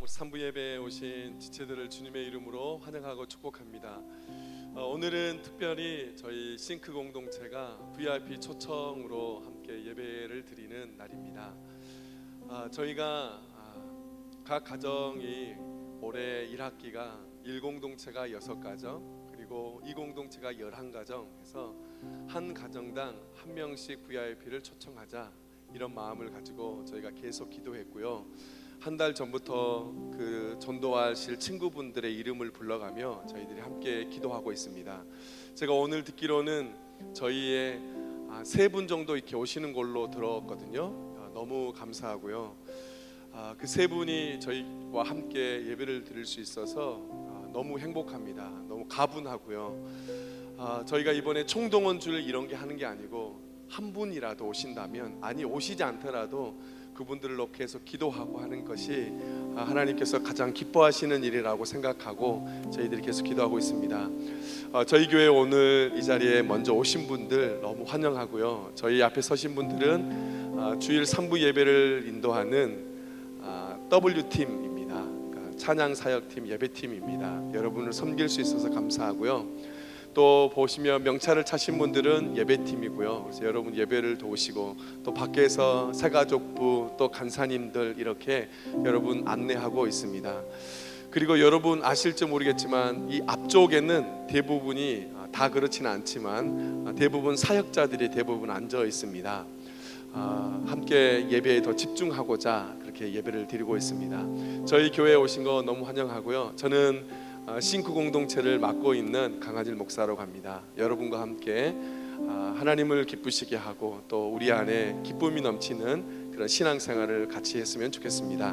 우리 3부 예배에 오신 지체들을 주님의 이름으로 환영하고 축복합니다. 오늘은 특별히 저희 싱크 공동체가 VIP 초청으로 함께 예배를 드리는 날입니다. 저희가 각 가정이 올해 1학기가 1공동체가 6가정, 그리고 2공동체가 11가정 해서 한 가정당 한 명씩 VIP를 초청하자, 이런 마음을 가지고 저희가 계속 기도했고요. 한 달 전부터 그 전도하실 친구분들의 이름을 불러가며 저희들이 함께 기도하고 있습니다. 제가 오늘 듣기로는 저희의 3분 정도 이렇게 오시는 걸로 들었거든요. 너무 감사하고요. 그 3분이 저희와 함께 예배를 드릴 수 있어서 너무 행복합니다. 너무 가분하고요. 저희가 이번에 총동원 줄 이런 게 하는 게 아니고, 한 분이라도 오신다면, 아니 오시지 않더라도 그분들을 놓고 해서 기도하고 하는 것이 하나님께서 가장 기뻐하시는 일이라고 생각하고 저희들이 계속 기도하고 있습니다. 저희 교회 오늘 이 자리에 먼저 오신 분들 너무 환영하고요. 저희 앞에 서신 분들은 주일 3부 예배를 인도하는 W팀입니다. 그러니까 찬양사역팀, 예배팀입니다. 여러분을 섬길 수 있어서 감사하고요. 또 보시면 명찰을 차신 분들은 예배팀이고요. 그래서 여러분 예배를 도우시고, 또 밖에서 새가족부, 또 간사님들 이렇게 여러분 안내하고 있습니다. 그리고 여러분 아실지 모르겠지만 이 앞쪽에는 대부분이, 다 그렇지는 않지만 대부분 사역자들이 대부분 앉아 있습니다. 함께 예배에 더 집중하고자 그렇게 예배를 드리고 있습니다. 저희 교회에 오신 거 너무 환영하고요. 저는 싱크 공동체를 맡고 있는 강한일 목사라고 합니다. 여러분과 함께 하나님을 기쁘시게 하고 또 우리 안에 기쁨이 넘치는 그런 신앙생활을 같이 했으면 좋겠습니다.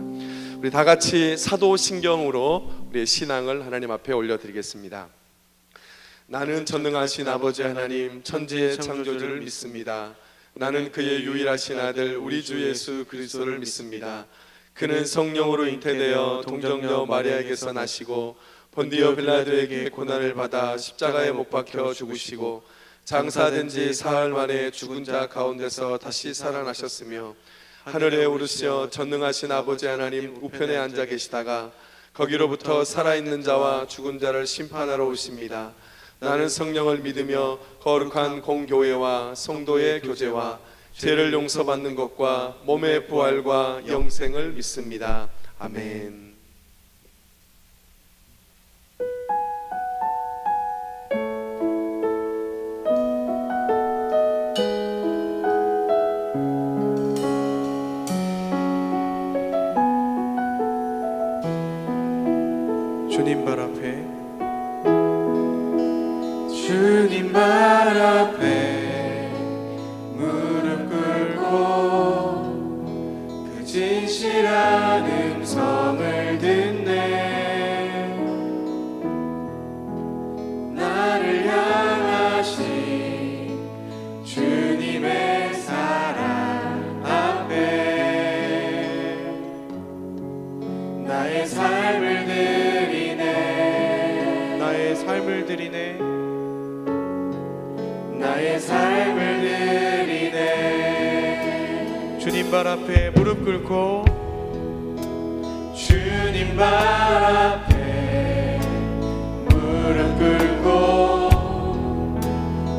우리 다 같이 사도신경으로 우리의 신앙을 하나님 앞에 올려드리겠습니다. 나는 전능하신 아버지 하나님, 천지의 창조주를 믿습니다. 나는 그의 유일하신 아들 우리 주 예수 그리스도를 믿습니다. 그는 성령으로 잉태되어 동정녀 마리아에게서 나시고 본디오 빌라도에게 고난을 받아 십자가에 못 박혀 죽으시고 장사된 지 사흘 만에 죽은 자 가운데서 다시 살아나셨으며 하늘에 오르시어 전능하신 아버지 하나님 우편에 앉아 계시다가 거기로부터 살아있는 자와 죽은 자를 심판하러 오십니다. 나는 성령을 믿으며 거룩한 공교회와 성도의 교제와 죄를 용서받는 것과 몸의 부활과 영생을 믿습니다. 아멘. 주님 발 앞에, 주님 발 앞에 무릎 꿇고 그 진실한 음성을 듣네. 나를 향하신 주님의 사랑 앞에 나의 삶을 드리네. 나의 삶을 드리네. 나의 삶을 드리네. 주님 발 앞에 무릎 꿇고, 주님 발 앞에 무릎 꿇고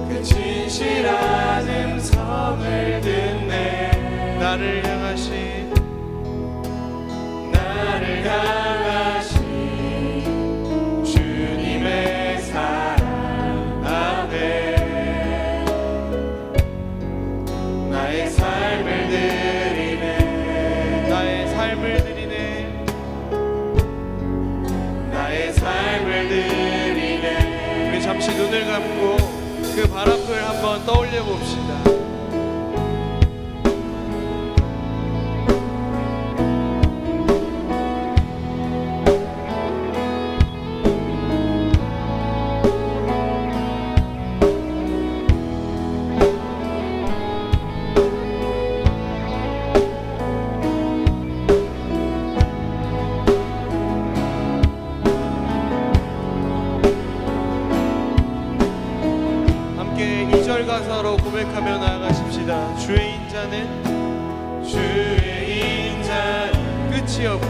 그 진실한 음성을 듣네. 나를 향하신, 나를 향하신 주님의 사랑 앞에 나의 삶을 드리네. 나의 삶을 드리네. 나의 삶을 드리네. 우리 잠시 눈을 감고 그 발 앞을 한번 떠올려 봅시다. 가사로 고백하며 나아가십시다. 주의 인자는 끝이 없고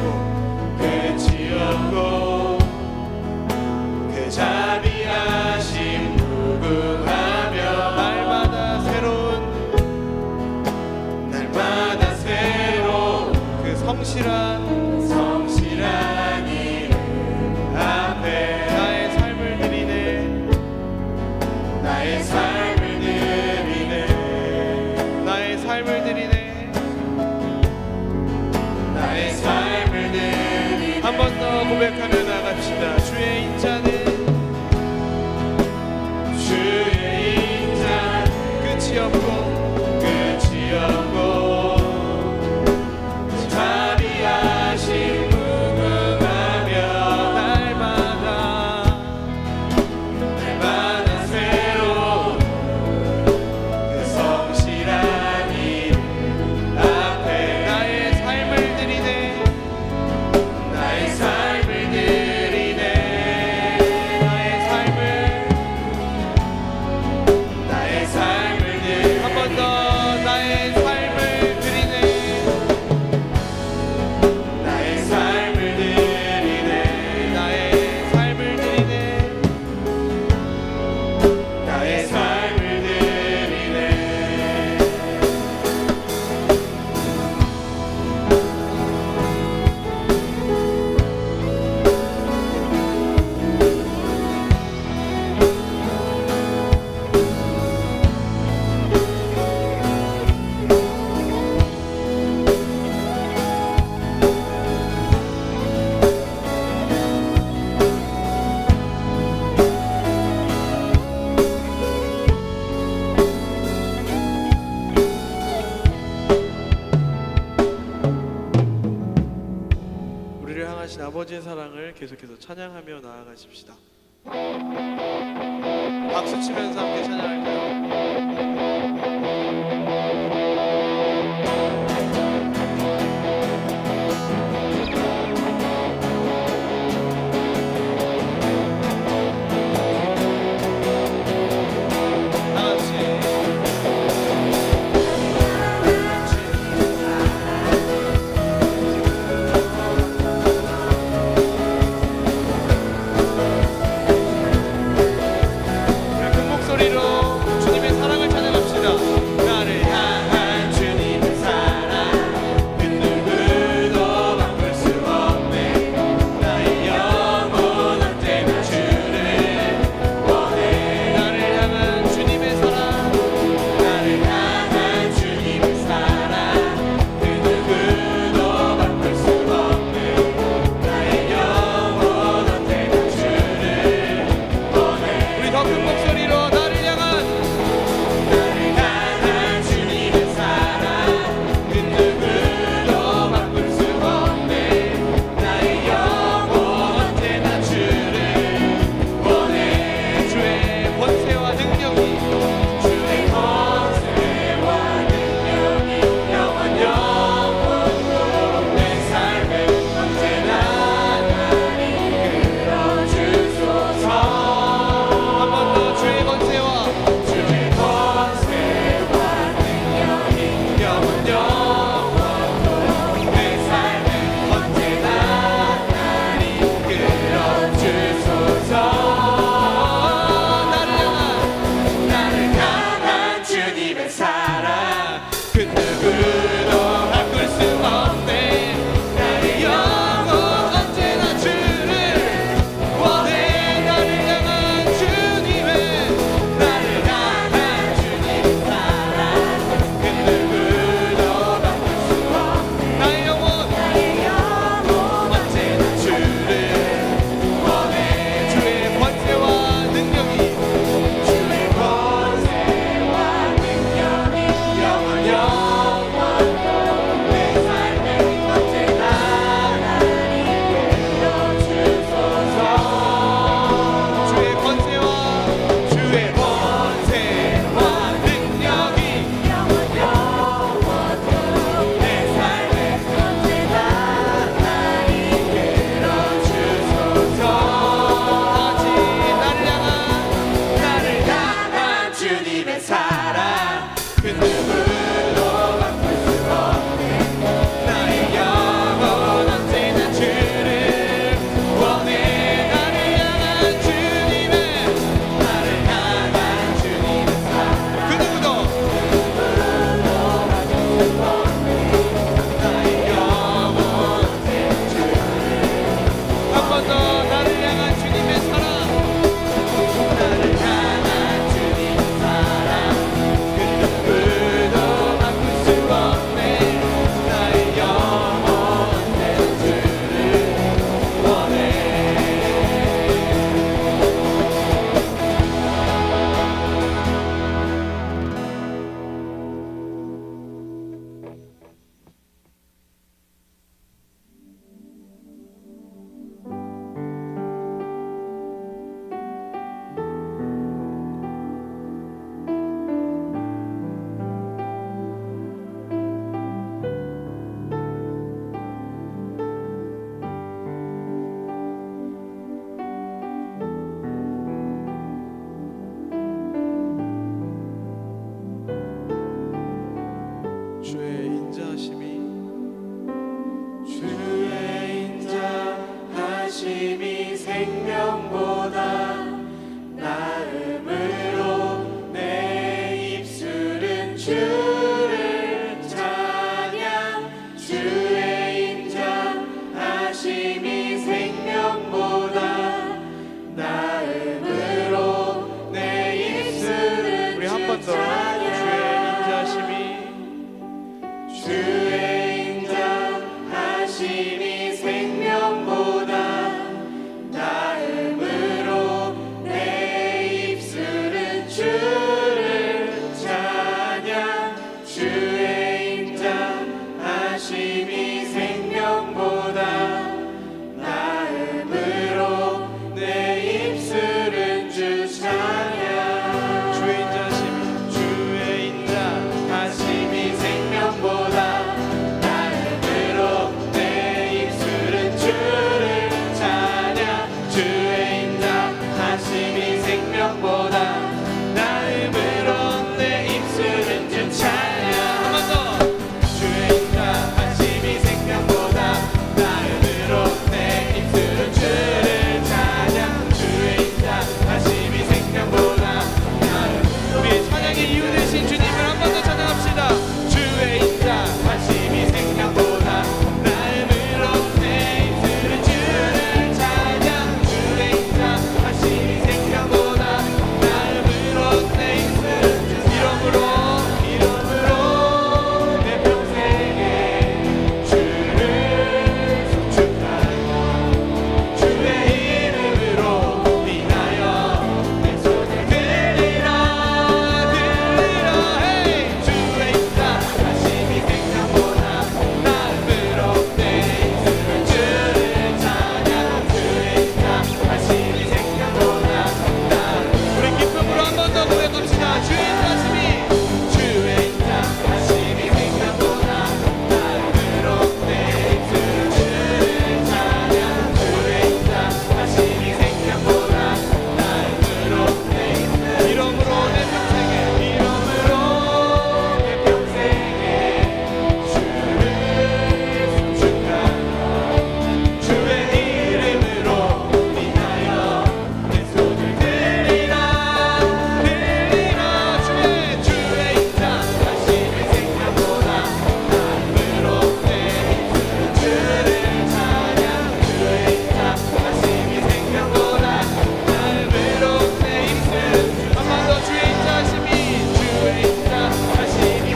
한 번 더 고백하며 나갑시다. 주의 인자는 끝이 없고 자비하심 무궁하며 날마다 새로운 그 성실한 일 앞에 나의 삶을 드리네 나의 삶을 드리네 나의 삶을 한 번 더 나의 삶을 드리네 나의 삶을 드리네 나의 삶을 드리네 나의 삶을 드리네 우리를 향하신 아버지의 사랑을 계속해서 찬양하며 나아가십시다. 박수 치면서 함께 찬양할까요? 큰 목소리로 주님의 사랑을 찬양합니다. 하심이 생명보다 나음으로 내 입술은 우리 한 번 더 주의 인자하심이 생명보다 나음으로 내 입술은 주를 찬양 주의 인자하심이 생명보다 나음으로 내 입술은 주 찬양 주의 인자하심이 주의 인자하심이 생명보다 나음으로 내 입술은 주를 찬양 주의 인자하심이 생명보다 나음으로 내 입술은 주 찬양 한 번 더 주의 인자하심이 생명보다 나음으로 내 입술은 주를 찬양 주의 인자하심이 생명보다 우리의 찬양의 이유 되신 주님을 한 번 더 찬양합시다. 주의 인자하심이 생명보다 나음으로 내 입술은 주를 찬양 주의 인자하심이 생명보다 나음으로 내 입술은 이름으로 내 평생에 주를 송축하며 주의 이름으로 인하여 내 손을 들리라 헤이 주의 인자하심이 생명보다 나음으로 내 입술은 주를 찬양 주의 인자하심이 생명보다 우리 기쁨으로 한 번 더 고백합시다. 주의 인자하심이 생명보다 나음으로 내 입술은 주를 찬양 주의 인자하심이 생명보다 나음으로 내 입술은 이름으로 내 평생에 이름으로 내 평생에 주를 송축하며 주의 이름으로 인하여 내 손을 들리라 주의 인자하심이 생명보다 나음으로 내 입술은 주를 찬양 주의 인자하심이 생명보다 나음으로 내 입술은 한 번 더 주의 인자하심이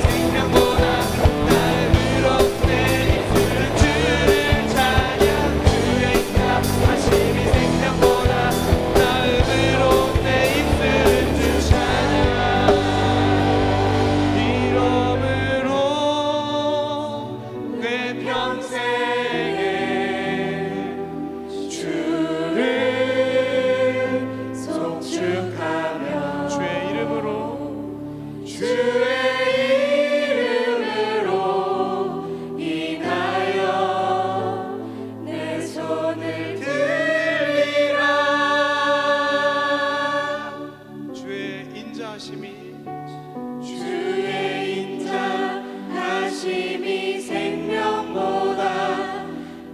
생명보다 나음으로 내 입술은 주를 찬양 주의 인자하심이 생명보다 나음으로 내 입술은 주 찬양 이름으로 내 평생에 주를 송축하며 주의 이름으로 주의 이름으로 인하여 내 손을 들리라 주의 인자하심이 주의 인자하심이 생명보다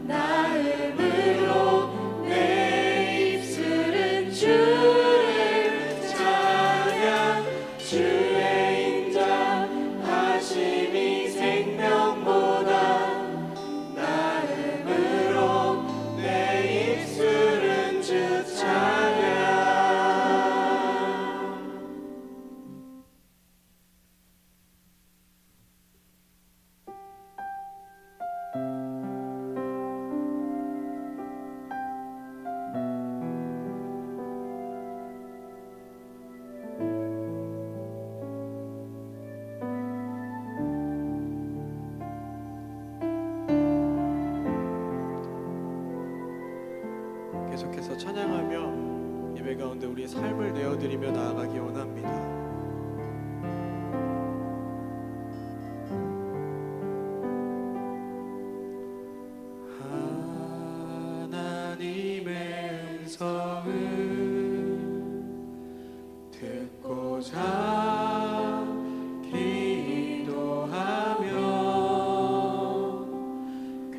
나음으로 내 입술은 주를 찬양 주의 인자하심이 생명보다 나음으로 내 입술은 주 찬양 계속해서 찬양하며 예배 가운데 우리의 삶을 내어드리며 나아가기 원합니다. 하나님의 음성을 듣고자 기도하며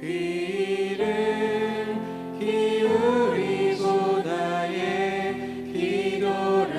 귀를 기울이고 나의 기도를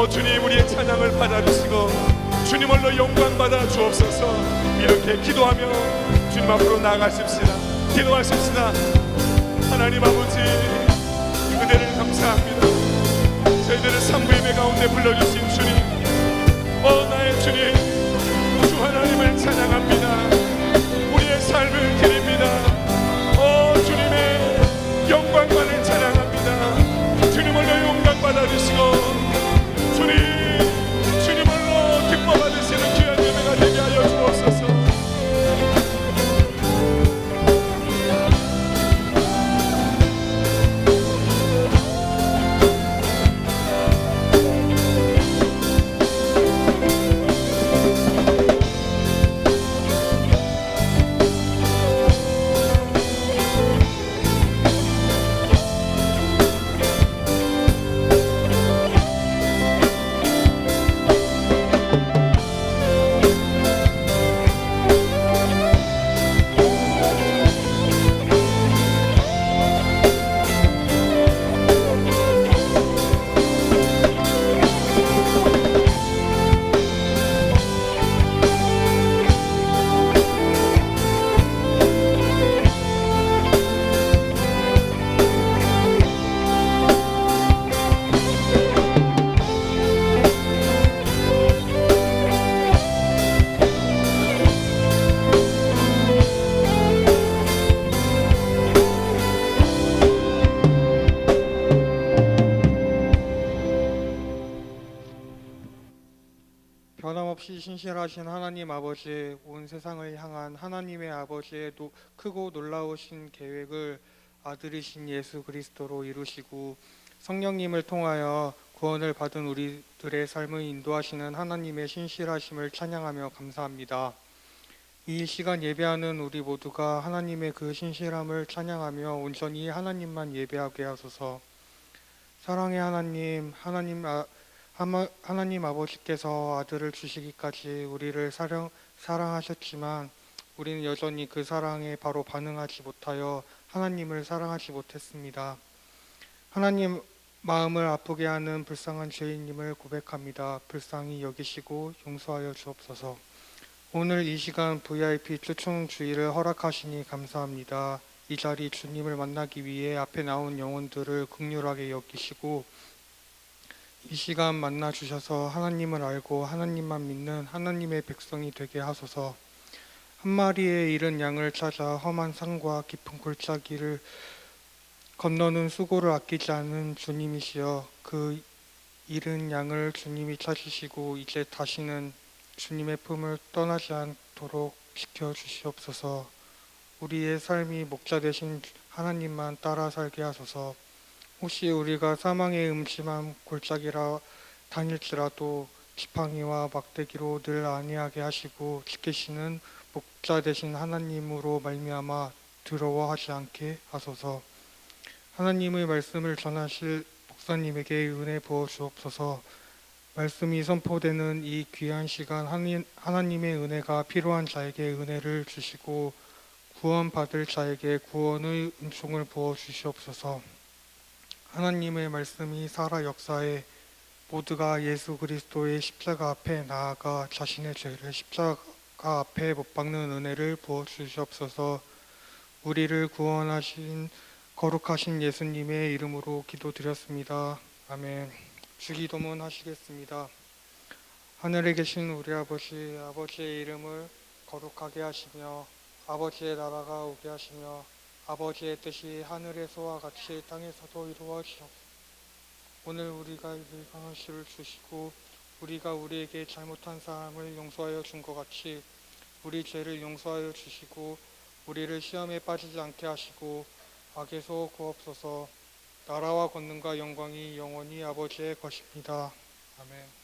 주님 우리의 찬양을 받아주시고 주님 홀로 영광 받아 주옵소서. 이렇게 기도하며 주님 앞으로 나아가십시다. 기도하십시다. 하나님 아버지, 그대를 감사합니다. 저희들을 산부의 배 가운데 불러주신 주님, 나의 주님, 주 하나님을 찬양합니다. 우리의 삶을 드립니다. 주님의 영광만을 찬양합니다. 주님 홀로 영광 받아주시고 주님 홀로 기뻐 받으시는 귀한 예배가 되게 하여 주옵소서. 변함없이 신실하신 하나님 아버지, 온 세상을 향한 하나님의 아버지의 크고 놀라우신 계획을 아들이신 예수 그리스도로 이루시고 성령님을 통하여 구원을 받은 우리들의 삶을 인도하시는 하나님의 신실하심을 찬양하며 감사합니다. 이 시간 예배하는 우리 모두가 하나님의 그 신실함을 찬양하며 온전히 하나님만 예배하게 하소서. 사랑의 하나님 아버지께서 아들을 주시기까지 우리를 사랑하셨지만 우리는 여전히 그 사랑에 바로 반응하지 못하여 하나님을 사랑하지 못했습니다. 하나님 마음을 아프게 하는 불쌍한 죄인님을 고백합니다. 불쌍히 여기시고 용서하여 주옵소서. 오늘 이 시간 VIP 초청 주의를 허락하시니 감사합니다. 이 자리 주님을 만나기 위해 앞에 나온 영혼들을 긍휼하게 여기시고 이 시간 만나 주셔서 하나님을 알고 하나님만 믿는 하나님의 백성이 되게 하소서. 한 마리의 잃은 양을 찾아 험한 산과 깊은 골짜기를 건너는 수고를 아끼지 않은 주님이시여, 그 잃은 양을 주님이 찾으시고 이제 다시는 주님의 품을 떠나지 않도록 지켜주시옵소서. 우리의 삶이 목자 되신 하나님만 따라 살게 하소서. 혹시 우리가 사망의 음침한 골짜기라 다닐지라도 지팡이와 막대기로 늘 안위하게 하시고 지키시는 목자 되신 하나님으로 말미암아 두려워하지 않게 하소서. 하나님의 말씀을 전하실 목사님에게 은혜 부어 주옵소서. 말씀이 선포되는 이 귀한 시간 하나님의 은혜가 필요한 자에게 은혜를 주시고 구원받을 자에게 구원의 은총을 부어 주시옵소서. 하나님의 말씀이 살아 역사해 모두가 예수 그리스도의 십자가 앞에 나아가 자신의 죄를 십자가 앞에 못 박는 은혜를 부어 주시옵소서. 우리를 구원하신 거룩하신 예수님의 이름으로 기도드렸습니다. 아멘. 주기도문 하시겠습니다. 하늘에 계신 우리 아버지, 아버지의 이름을 거룩하게 하시며 아버지의 나라가 오게 하시며 아버지의 뜻이 하늘에서와 같이 땅에서도 이루어지옵소서. 오늘 우리가 입을 강한 씨를 주시고 우리가 우리에게 잘못한 사람을 용서하여 준 것 같이 우리 죄를 용서하여 주시고 우리를 시험에 빠지지 않게 하시고 악에서 구하옵소서. 나라와 권능과 영광이 영원히 아버지의 것입니다. 아멘.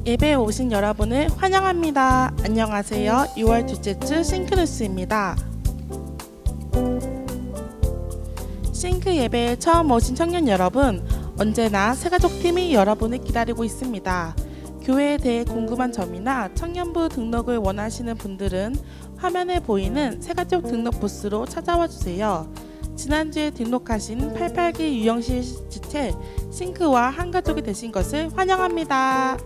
예배에 오신 여러분을 환영합니다. 안녕하세요. 6월 둘째 주 싱크루스입니다. 싱크 예배에 처음 오신 청년 여러분, 언제나 새가족팀이 여러분을 기다리고 있습니다. 교회에 대해 궁금한 점이나 청년부 등록을 원하시는 분들은 화면에 보이는 새가족 등록 부스로 찾아와 주세요. 지난주에 등록하신 88기 유영실 지체 싱크와 한가족이 되신 것을 환영합니다.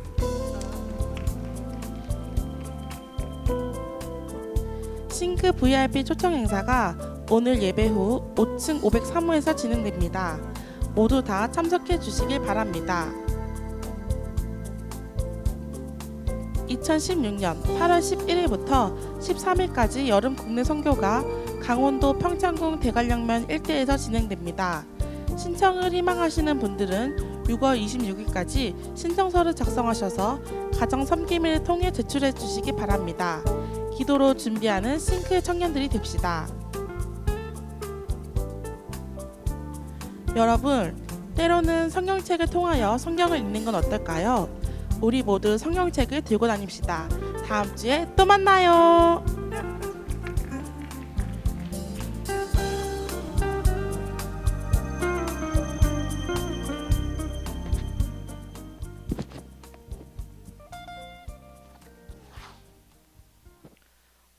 싱크 VIP 초청 행사가 오늘 예배 후 5층 503호에서 진행됩니다. 모두 다 참석해 주시길 바랍니다. 2016년 8월 11일부터 13일까지 여름 국내 선교가 강원도 평창궁 대관령면 일대에서 진행됩니다. 신청을 희망하시는 분들은 6월 26일까지 신청서를 작성하셔서 가정 섬김을 통해 제출해 주시기 바랍니다. 기도로 준비하는 싱크 청년들이 됩시다. 여러분, 때로는 성경책을 통하여 성경을 읽는 건 어떨까요? 우리 모두 성경책을 들고 다닙시다. 다음 주에 또 만나요.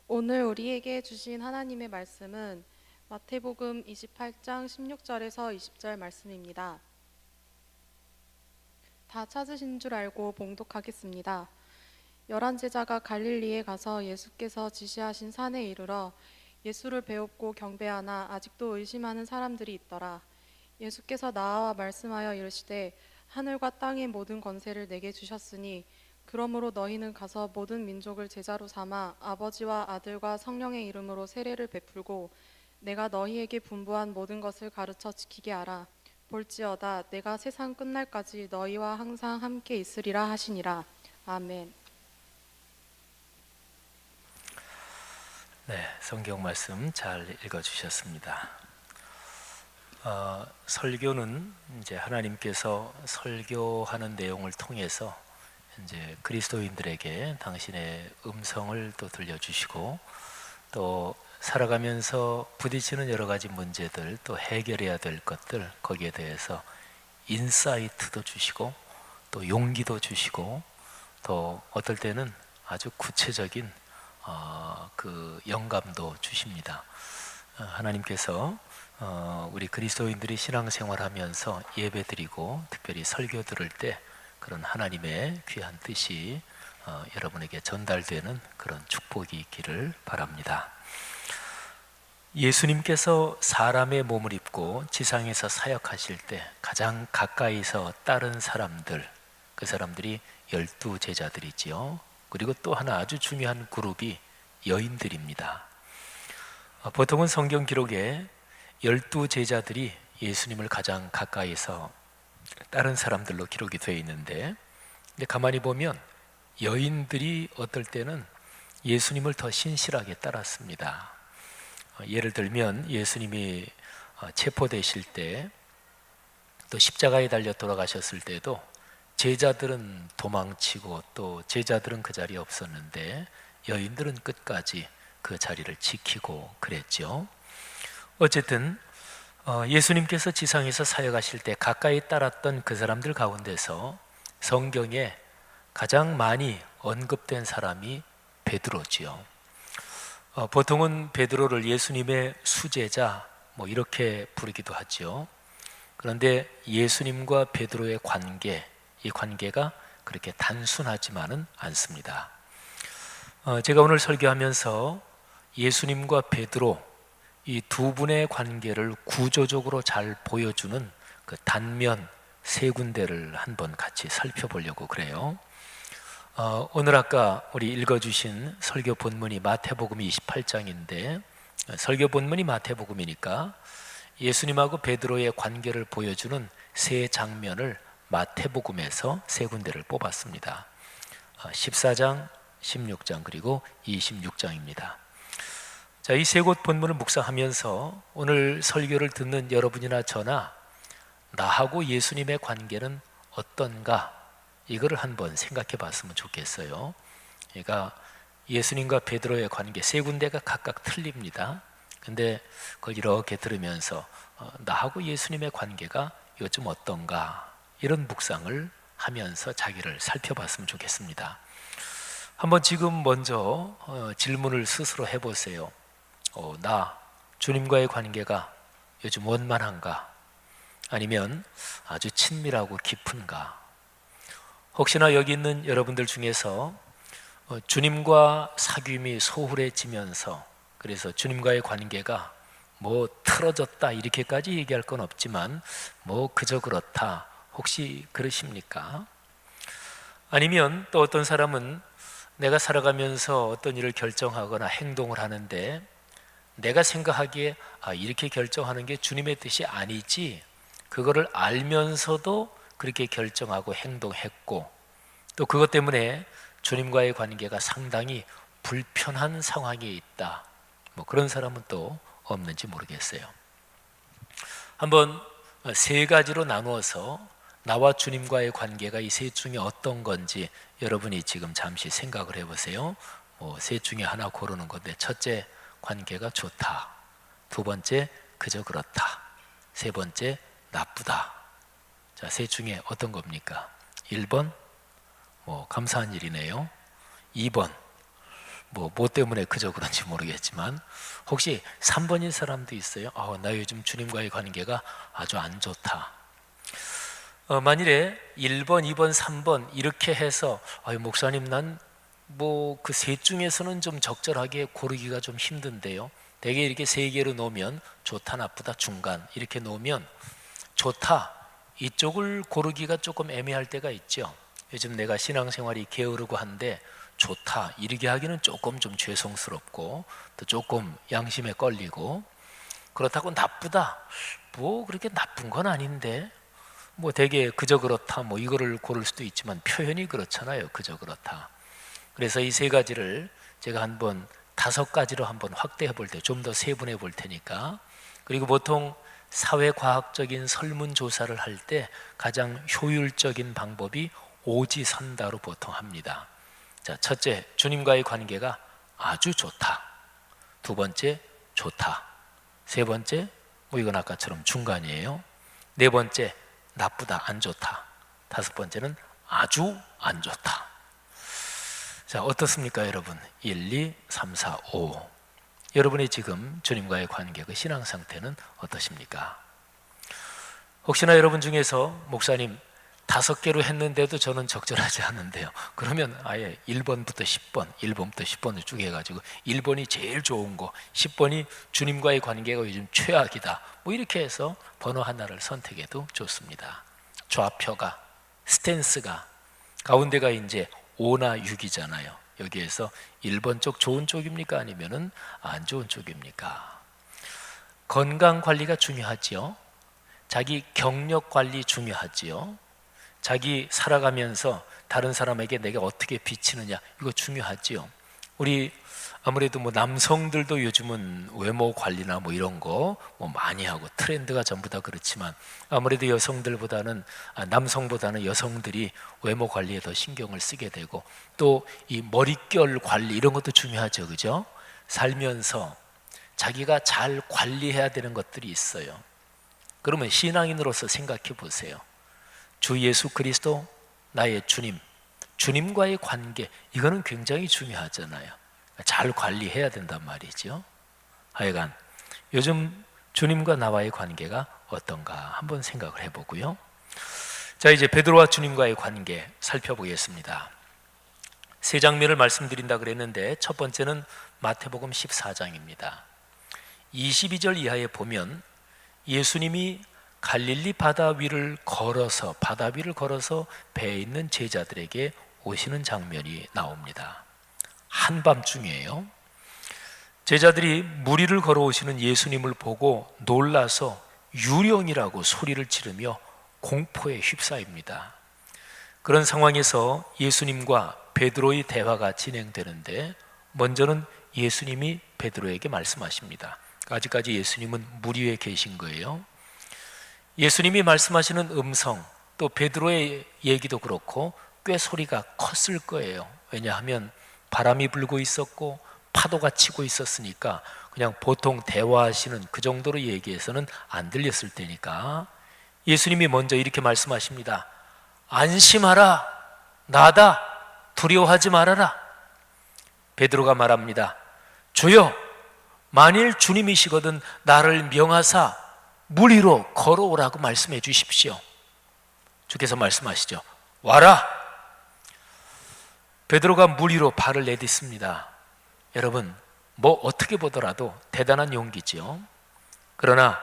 오늘 우리에게 주신 하나님의 말씀은 마태복음 28장 16절에서 20절 말씀입니다. 다 찾으신 줄 알고 봉독하겠습니다. 11 제자가 갈릴리에 가서 예수께서 지시하신 산에 이르러 예수를 배웁고 경배하나 아직도 의심하는 사람들이 있더라. 예수께서 나와 말씀하여 이르시되 하늘과 땅의 모든 권세를 내게 주셨으니 그러므로 너희는 가서 모든 민족을 제자로 삼아 아버지와 아들과 성령의 이름으로 세례를 베풀고 내가 너희에게 분부한 모든 것을 가르쳐 지키게 하라. 볼지어다 내가 세상 끝날까지 너희와 항상 함께 있으리라 하시니라. 아멘. 네, 성경 말씀 잘 읽어주셨습니다. 설교는 이제 하나님께서 설교하는 내용을 통해서 이제 그리스도인들에게 당신의 음성을 또 들려주시고 또 살아가면서 부딪히는 여러 가지 문제들 또 해결해야 될 것들 거기에 대해서 인사이트도 주시고 또 용기도 주시고 또 어떨 때는 아주 구체적인 그 영감도 주십니다. 하나님께서 우리 그리스도인들이 신앙생활하면서 예배드리고 특별히 설교 들을 때 그런 하나님의 귀한 뜻이 여러분에게 전달되는 그런 축복이 있기를 바랍니다. 예수님께서 사람의 몸을 입고 지상에서 사역하실 때 가장 가까이서 따른 사람들, 그 사람들이 12 제자들이지요. 그리고 또 하나 아주 중요한 그룹이 여인들입니다. 보통은 성경 기록에 12 제자들이 예수님을 가장 가까이서 다른 사람들로 기록이 되어 있는데, 근데 가만히 보면 여인들이 어떨 때는 예수님을 더 신실하게 따랐습니다. 예를 들면 예수님이 체포되실 때, 또 십자가에 달려 돌아가셨을 때도 제자들은 도망치고 또 제자들은 그 자리에 없었는데 여인들은 끝까지 그 자리를 지키고 그랬죠. 어쨌든 예수님께서 지상에서 사역하실 때 가까이 따랐던 그 사람들 가운데서 성경에 가장 많이 언급된 사람이 베드로지요. 보통은 베드로를 예수님의 수제자 이렇게 부르기도 하죠. 그런데 예수님과 베드로의 관계, 이 관계가 그렇게 단순하지만은 않습니다. 제가 오늘 설교하면서 예수님과 베드로 이 두 분의 관계를 구조적으로 잘 보여주는 그 단면 세 군데를 한번 같이 살펴보려고 그래요. 오늘 아까 우리 읽어주신 설교 본문이 마태복음 28장인데 설교 본문이 마태복음이니까 예수님하고 베드로의 관계를 보여주는 세 장면을 마태복음에서 세 군데를 뽑았습니다. 14장, 16장 그리고 26장입니다. 자, 이 세 곳 본문을 묵상하면서 오늘 설교를 듣는 여러분이나 저나 나하고 예수님의 관계는 어떤가, 이거를 한번 생각해 봤으면 좋겠어요. 그러니까 예수님과 베드로의 관계 세 군데가 각각 틀립니다. 근데 그걸 이렇게 들으면서 나하고 예수님의 관계가 요즘 어떤가 이런 묵상을 하면서 자기를 살펴봤으면 좋겠습니다. 한번 지금 먼저 질문을 스스로 해보세요. 나 주님과의 관계가 요즘 원만한가? 아니면 아주 친밀하고 깊은가? 혹시나 여기 있는 여러분들 중에서 주님과 사귐이 소홀해지면서 그래서 주님과의 관계가 뭐 틀어졌다 이렇게까지 얘기할 건 없지만 뭐 그저 그렇다 혹시 그러십니까? 아니면 또 어떤 사람은 내가 살아가면서 어떤 일을 결정하거나 행동을 하는데 내가 생각하기에 이렇게 결정하는 게 주님의 뜻이 아니지 그거를 알면서도 그렇게 결정하고 행동했고 또 그것 때문에 주님과의 관계가 상당히 불편한 상황에 있다. 뭐 그런 사람은 또 없는지 모르겠어요. 한번 세 가지로 나누어서 나와 주님과의 관계가 이 셋 중에 어떤 건지 여러분이 지금 잠시 생각을 해보세요. 셋 중에 하나 고르는 건데 첫째, 관계가 좋다. 두 번째, 그저 그렇다. 세 번째, 나쁘다. 자, 셋 중에 어떤 겁니까? 1번, 감사한 일이네요. 2번, 뭐 때문에 그저 그런지 모르겠지만 혹시 3번인 사람도 있어요? 나 요즘 주님과의 관계가 아주 안 좋다. 만일에 1번, 2번, 3번 이렇게 해서 목사님 난 뭐 그 셋 중에서는 좀 적절하게 고르기가 좀 힘든데요. 대개 이렇게 세 개로 놓으면 좋다, 나쁘다, 중간 이렇게 놓으면 좋다 이쪽을 고르기가 조금 애매할 때가 있죠. 요즘 내가 신앙생활이 게으르고 한데 좋다 이르게 하기는 조금 좀 죄송스럽고 또 조금 양심에 걸리고 그렇다고 나쁘다 뭐 그렇게 나쁜 건 아닌데 뭐 되게 그저 그렇다 뭐 이거를 고를 수도 있지만 표현이 그렇잖아요. 그저 그렇다. 그래서 이 세 가지를 제가 한번 5가지로 한번 확대해 볼 때 좀 더 세분해 볼 테니까 그리고 보통 사회과학적인 설문조사를 할 때 가장 효율적인 방법이 오지선다로 보통 합니다. 자, 첫째, 주님과의 관계가 아주 좋다. 두 번째, 좋다. 세 번째, 뭐 이건 아까처럼 중간이에요. 네 번째, 나쁘다, 안 좋다. 다섯 번째는 아주 안 좋다. 자, 어떻습니까, 여러분? 1, 2, 3, 4, 5. 여러분의 지금 주님과의 관계, 그 신앙 상태는 어떠십니까? 혹시나 여러분 중에서 목사님 5개로 했는데도 저는 적절하지 않은데요. 그러면 아예 1번부터 10번, 1번부터 10번을 쭉 해가지고 1번이 제일 좋은 거, 10번이 주님과의 관계가 요즘 최악이다. 뭐 이렇게 해서 번호 하나를 선택해도 좋습니다. 좌표가, 스탠스가 가운데가 이제 5나 6이잖아요. 여기에서 1번 쪽 좋은 쪽입니까? 아니면은 안 좋은 쪽입니까? 건강 관리가 중요하지요. 자기 경력 관리 중요하지요. 자기 살아가면서 다른 사람에게 내가 어떻게 비치느냐 이거 중요하지요. 우리 아무래도 뭐 남성들도 요즘은 외모 관리나 뭐 이런 거 뭐 많이 하고 트렌드가 전부 다 그렇지만 아무래도 여성들보다는 남성보다는 여성들이 외모 관리에 더 신경을 쓰게 되고 또 이 머릿결 관리 이런 것도 중요하죠, 그죠? 살면서 자기가 잘 관리해야 되는 것들이 있어요. 그러면 신앙인으로서 생각해 보세요. 주 예수 그리스도 나의 주님, 주님과의 관계 이거는 굉장히 중요하잖아요. 잘 관리해야 된단 말이죠. 하여간 요즘 주님과 나와의 관계가 어떤가 한번 생각을 해보고요. 자, 이제 베드로와 주님과의 관계 살펴보겠습니다. 세 장면을 말씀드린다 그랬는데 첫 번째는 마태복음 14장입니다. 22절 이하에 보면 예수님이 갈릴리 바다 위를 걸어서 배에 있는 제자들에게 오시는 장면이 나옵니다. 한밤중이에요. 제자들이 물 위를 걸어오시는 예수님을 보고 놀라서 유령이라고 소리를 지르며 공포에 휩싸입니다. 그런 상황에서 예수님과 베드로의 대화가 진행되는데 먼저는 예수님이 베드로에게 말씀하십니다. 아직까지 예수님은 물 위에 계신 거예요. 예수님이 말씀하시는 음성 또 베드로의 얘기도 그렇고 꽤 소리가 컸을 거예요. 왜냐하면 바람이 불고 있었고 파도가 치고 있었으니까 그냥 보통 대화하시는 그 정도로 얘기해서는 안 들렸을 테니까 예수님이 먼저 이렇게 말씀하십니다. 안심하라, 나다, 두려워하지 말아라. 베드로가 말합니다. 주여, 만일 주님이시거든 나를 명하사 물 위로 걸어오라고 말씀해 주십시오. 주께서 말씀하시죠. 와라. 베드로가 물 위로 발을 내딛습니다. 여러분, 뭐 어떻게 보더라도 대단한 용기죠. 그러나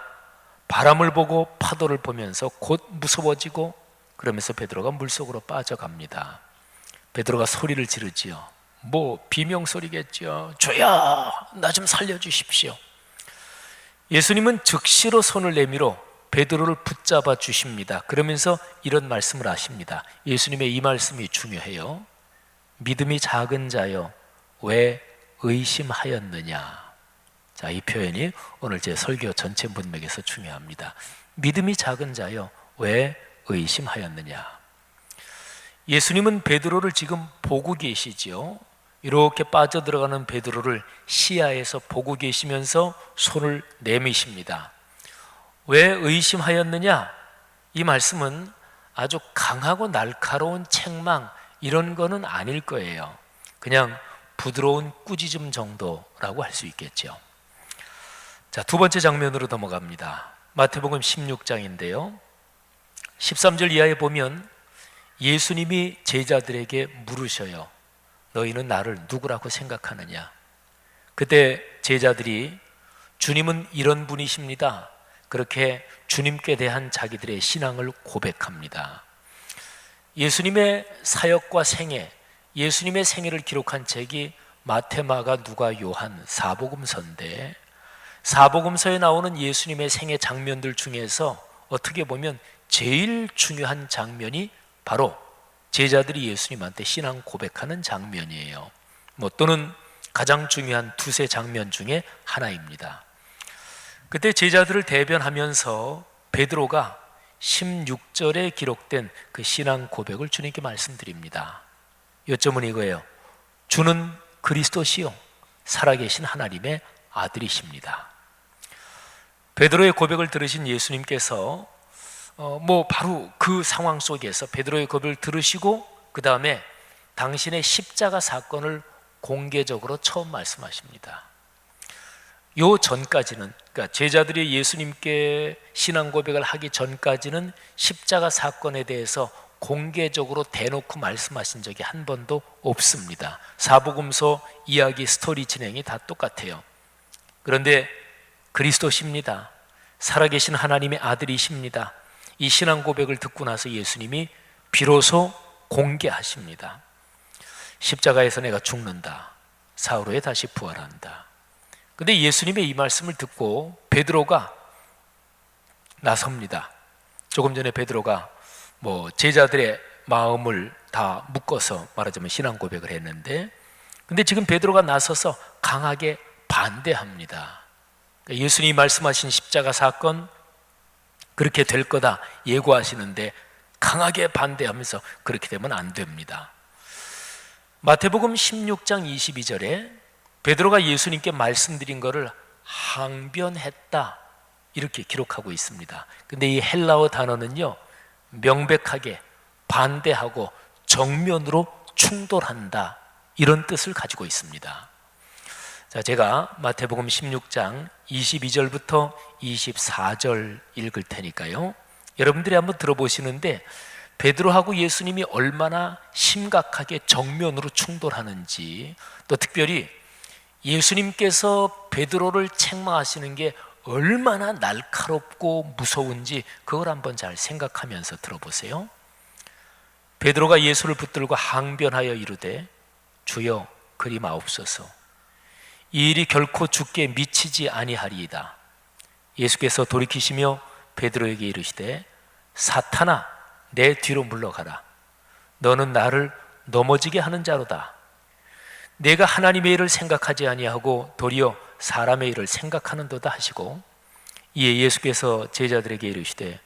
바람을 보고 파도를 보면서 곧 무서워지고 그러면서 베드로가 물속으로 빠져갑니다. 베드로가 소리를 지르지요. 뭐 비명소리겠죠. 주여, 나 좀 살려주십시오. 예수님은 즉시로 손을 내밀어 베드로를 붙잡아 주십니다. 그러면서 이런 말씀을 하십니다. 예수님의 이 말씀이 중요해요. 믿음이 작은 자여, 왜 의심하였느냐. 자, 이 표현이 오늘 제 설교 전체 문맥에서 중요합니다. 믿음이 작은 자여, 왜 의심하였느냐. 예수님은 베드로를 지금 보고 계시지요. 이렇게 빠져들어가는 베드로를 시야에서 보고 계시면서 손을 내미십니다. 왜 의심하였느냐? 이 말씀은 아주 강하고 날카로운 책망 이런 거는 아닐 거예요. 그냥 부드러운 꾸짖음 정도라고 할 수 있겠죠. 자, 두 번째 장면으로 넘어갑니다. 마태복음 16장인데요. 13절 이하에 보면 예수님이 제자들에게 물으셔요. 너희는 나를 누구라고 생각하느냐? 그때 제자들이 주님은 이런 분이십니다. 그렇게 주님께 대한 자기들의 신앙을 고백합니다. 예수님의 사역과 생애, 예수님의 생애를 기록한 책이 마태, 마가, 누가, 요한 사복음서인데 사복음서에 나오는 예수님의 생애 장면들 중에서 어떻게 보면 제일 중요한 장면이 바로 제자들이 예수님한테 신앙 고백하는 장면이에요. 뭐 또는 가장 중요한 두세 장면 중에 하나입니다. 그때 제자들을 대변하면서 베드로가 16절에 기록된 그 신앙 고백을 주님께 말씀드립니다. 요점은 이거예요. 주는 그리스도시요 살아계신 하나님의 아들이십니다. 베드로의 고백을 들으신 예수님께서 바로 그 상황 속에서 베드로의 고백을 들으시고 그 다음에 당신의 십자가 사건을 공개적으로 처음 말씀하십니다. 요 전까지는, 그러니까 제자들이 예수님께 신앙 고백을 하기 전까지는 십자가 사건에 대해서 공개적으로 대놓고 말씀하신 적이 한 번도 없습니다. 사복음서 이야기 스토리 진행이 다 똑같아요. 그런데 그리스도십니다. 살아계신 하나님의 아들이십니다. 이 신앙 고백을 듣고 나서 예수님이 비로소 공개하십니다. 십자가에서 내가 죽는다. 사흘 후에 다시 부활한다. 근데 예수님의 이 말씀을 듣고 베드로가 나섭니다. 조금 전에 베드로가 제자들의 마음을 다 묶어서 말하자면 신앙 고백을 했는데, 근데 지금 베드로가 나서서 강하게 반대합니다. 예수님이 말씀하신 십자가 사건 그렇게 될 거다 예고하시는데 강하게 반대하면서 그렇게 되면 안 됩니다. 마태복음 16장 22절에 베드로가 예수님께 말씀드린 것을 항변했다 이렇게 기록하고 있습니다. 근데 이 헬라어 단어는요, 명백하게 반대하고 정면으로 충돌한다 이런 뜻을 가지고 있습니다. 자, 제가 마태복음 16장 22절부터 24절 읽을 테니까요, 여러분들이 한번 들어보시는데 베드로하고 예수님이 얼마나 심각하게 정면으로 충돌하는지, 또 특별히 예수님께서 베드로를 책망하시는 게 얼마나 날카롭고 무서운지 그걸 한번 잘 생각하면서 들어보세요. 베드로가 예수를 붙들고 항변하여 이르되 주여 그리 마옵소서. 이 일이 결코 주께 미치지 아니하리이다. 예수께서 돌이키시며 베드로에게 이르시되 사탄아 내 뒤로 물러가라. 너는 나를 넘어지게 하는 자로다. 내가 하나님의 일을 생각하지 아니하고 도리어 사람의 일을 생각하는도다 하시고, 이에 예수께서 제자들에게 이르시되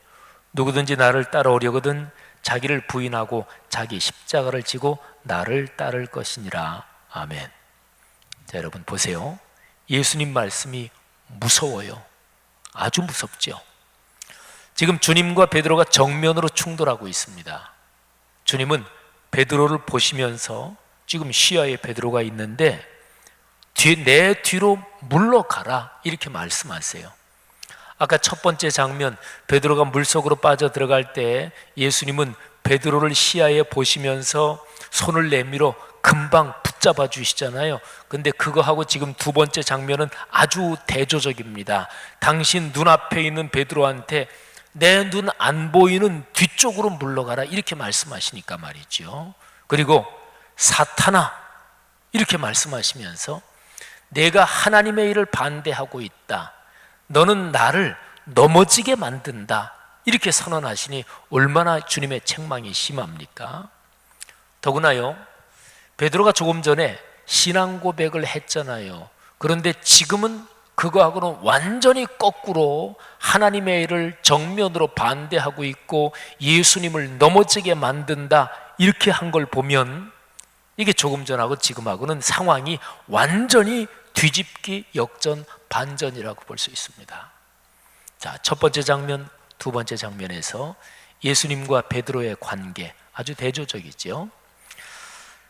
누구든지 나를 따라오려거든 자기를 부인하고 자기 십자가를 지고 나를 따를 것이니라. 아멘. 자, 여러분 보세요. 예수님 말씀이 무서워요. 아주 무섭죠. 지금 주님과 베드로가 정면으로 충돌하고 있습니다. 주님은 베드로를 보시면서 지금 시야에 베드로가 있는데 내 뒤로 물러가라 이렇게 말씀하세요. 아까 첫 번째 장면 베드로가 물속으로 빠져 들어갈 때 예수님은 베드로를 시야에 보시면서 손을 내밀어 금방 붙잡아 주시잖아요. 근데 그거하고 지금 두 번째 장면은 아주 대조적입니다. 당신 눈앞에 있는 베드로한테 내 눈 안 보이는 뒤쪽으로 물러가라 이렇게 말씀하시니까 말이죠. 그리고 사탄아 이렇게 말씀하시면서 내가 하나님의 일을 반대하고 있다. 너는 나를 넘어지게 만든다. 이렇게 선언하시니 얼마나 주님의 책망이 심합니까? 더구나요. 베드로가 조금 전에 신앙 고백을 했잖아요. 그런데 지금은 그거하고는 완전히 거꾸로 하나님의 일을 정면으로 반대하고 있고 예수님을 넘어지게 만든다 이렇게 한 걸 보면 이게 조금 전하고 지금하고는 상황이 완전히 뒤집기 역전 반전이라고 볼 수 있습니다. 자, 첫 번째 장면, 두 번째 장면에서 예수님과 베드로의 관계 아주 대조적이죠.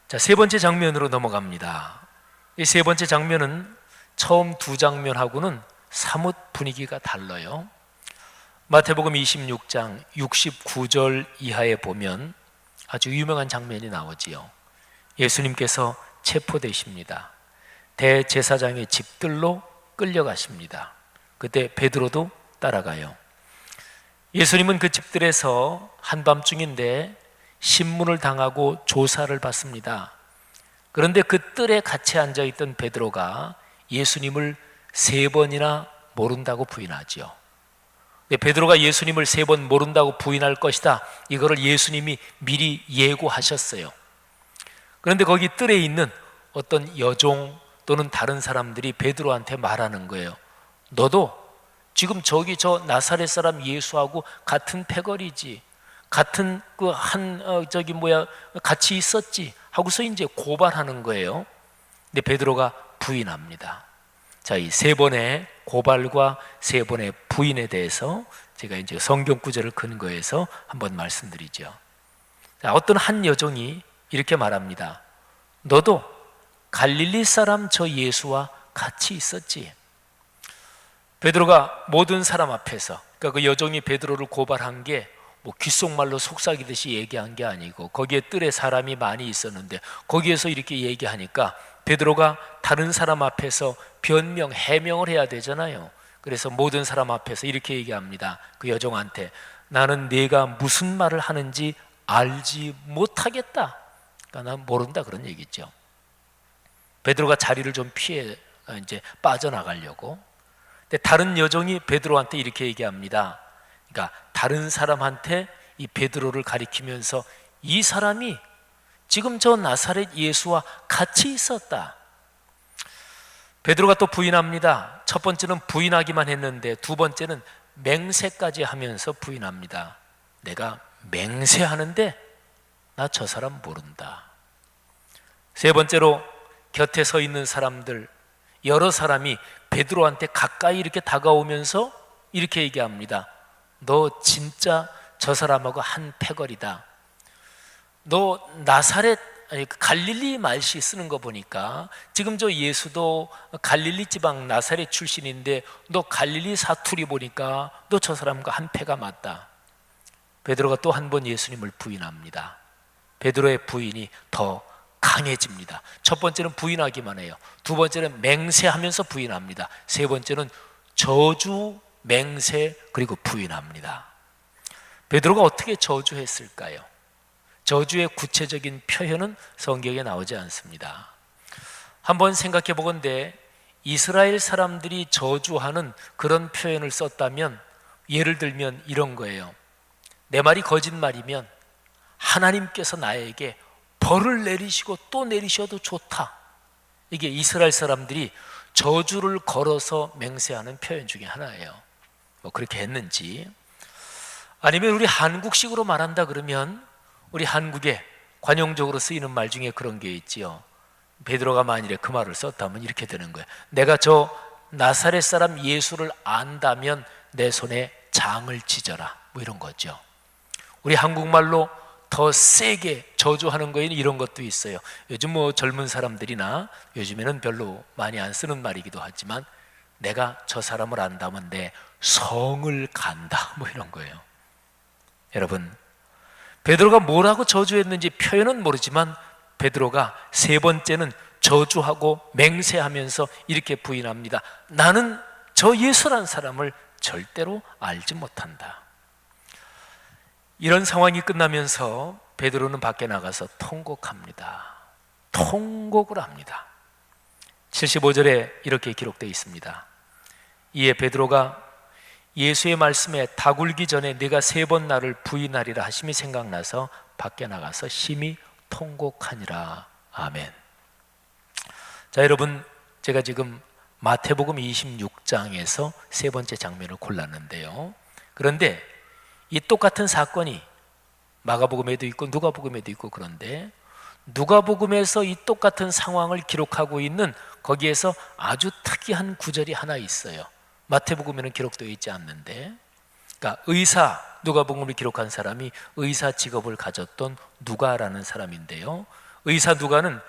자, 세 번째 장면으로 넘어갑니다. 이 세 번째 장면은 처음 두 장면하고는 사뭇 분위기가 달라요. 마태복음 26장 69절 이하에 보면 아주 유명한 장면이 나오지요. 예수님께서 체포되십니다. 대제사장의 집들로 끌려가십니다. 그때 베드로도 따라가요. 예수님은 그 집들에서 한밤중인데 신문을 당하고 조사를 받습니다. 그런데 그 뜰에 같이 앉아있던 베드로가 예수님을 3번이나 모른다고 부인하죠. 베드로가 예수님을 3번 모른다고 부인할 것이다. 이거를 예수님이 미리 예고하셨어요. 그런데 거기 뜰에 있는 어떤 여종 또는 다른 사람들이 베드로한테 말하는 거예요. 너도 지금 저기 저 나사렛 사람 예수하고 같은 패거리지, 같은 같이 있었지 하고서 이제 고발하는 거예요. 근데 베드로가 부인합니다. 자, 이 3번의 고발과 3번의 부인에 대해서 제가 이제 성경 구절을 근거해서 한번 말씀드리죠. 자, 어떤 한 여종이 이렇게 말합니다. 너도 갈릴리 사람 저 예수와 같이 있었지. 베드로가 모든 사람 앞에서, 그러니까 그 여종이 베드로를 고발한 게 뭐 귓속말로 속삭이듯이 얘기한 게 아니고 거기에 뜰에 사람이 많이 있었는데 거기에서 이렇게 얘기하니까 베드로가 다른 사람 앞에서 변명, 해명을 해야 되잖아요. 그래서 모든 사람 앞에서 이렇게 얘기합니다. 그 여종한테 나는 네가 무슨 말을 하는지 알지 못하겠다. 그러니까 난 모른다 그런 얘기죠. 베드로가 자리를 좀 피해 이제 빠져나가려고. 근데 다른 여종이 베드로한테 이렇게 얘기합니다. 그러니까 다른 사람한테 이 베드로를 가리키면서 이 사람이 지금 저 나사렛 예수와 같이 있었다. 베드로가 또 부인합니다. 첫 번째는 부인하기만 했는데 두 번째는 맹세까지 하면서 부인합니다. 내가 맹세하는데 나 저 사람 모른다. 세 번째로 곁에 서 있는 사람들 여러 사람이 베드로한테 가까이 이렇게 다가오면서 이렇게 얘기합니다. 너 진짜 저 사람하고 한 패거리다. 너 나사렛 갈릴리 말씨 쓰는 거 보니까 지금 저 예수도 갈릴리 지방 나사렛 출신인데 너 갈릴리 사투리 보니까 너 저 사람과 한 패가 맞다. 베드로가 또 한 번 예수님을 부인합니다. 베드로의 부인이 더 강해집니다. 첫 번째는 부인하기만 해요. 두 번째는 맹세하면서 부인합니다. 세 번째는 저주, 맹세, 그리고 부인합니다. 베드로가 어떻게 저주했을까요? 저주의 구체적인 표현은 성경에 나오지 않습니다. 한번 생각해 보건대 이스라엘 사람들이 저주하는 그런 표현을 썼다면 예를 들면 이런 거예요. 내 말이 거짓말이면 하나님께서 나에게 벌을 내리시고 또 내리셔도 좋다. 이게 이스라엘 사람들이 저주를 걸어서 맹세하는 표현 중에 하나예요. 뭐 그렇게 했는지. 아니면 우리 한국식으로 말한다 그러면 우리 한국에 관용적으로 쓰이는 말 중에 그런 게 있지요. 베드로가 만일에 그 말을 썼다면 이렇게 되는 거예요. 내가 저 나사렛 사람 예수를 안다면 내 손에 장을 찢어라, 뭐 이런 거죠. 우리 한국말로 더 세게 저주하는 거에는 이런 것도 있어요. 요즘 뭐 젊은 사람들이나 요즘에는 별로 많이 안 쓰는 말이기도 하지만 내가 저 사람을 안다면 내 성을 간다, 뭐 이런 거예요. 여러분, 베드로가 뭐라고 저주했는지 표현은 모르지만 베드로가 세 번째는 저주하고 맹세하면서 이렇게 부인합니다. 나는 저 예수란 사람을 절대로 알지 못한다. 이런 상황이 끝나면서 베드로는 밖에 나가서 통곡합니다. 통곡을 합니다. 75절에 이렇게 기록되어 있습니다. 이에 베드로가 예수의 말씀에 닭 울기 전에 네가 3번 나를 부인하리라 하심이 생각나서 밖에 나가서 심히 통곡하니라. 아멘. 자, 여러분, 제가 지금 마태복음 26장에서 세 번째 장면을 골랐는데요. 그런데 이 똑같은 사건이 마가복음에도 있고 누가복음에도 있고, 그런데 누가복음에서 이 똑같은 상황을 기록하고 있는 거기에서 아주 특이한 구절이 하나 있어요. 마태복음에는 기록되어 있지 않는데, 그러니까 의사, 누가복음을 기록한 사람이 의사 직업을 가졌던 누가라는 사람인데요. 의사 누가는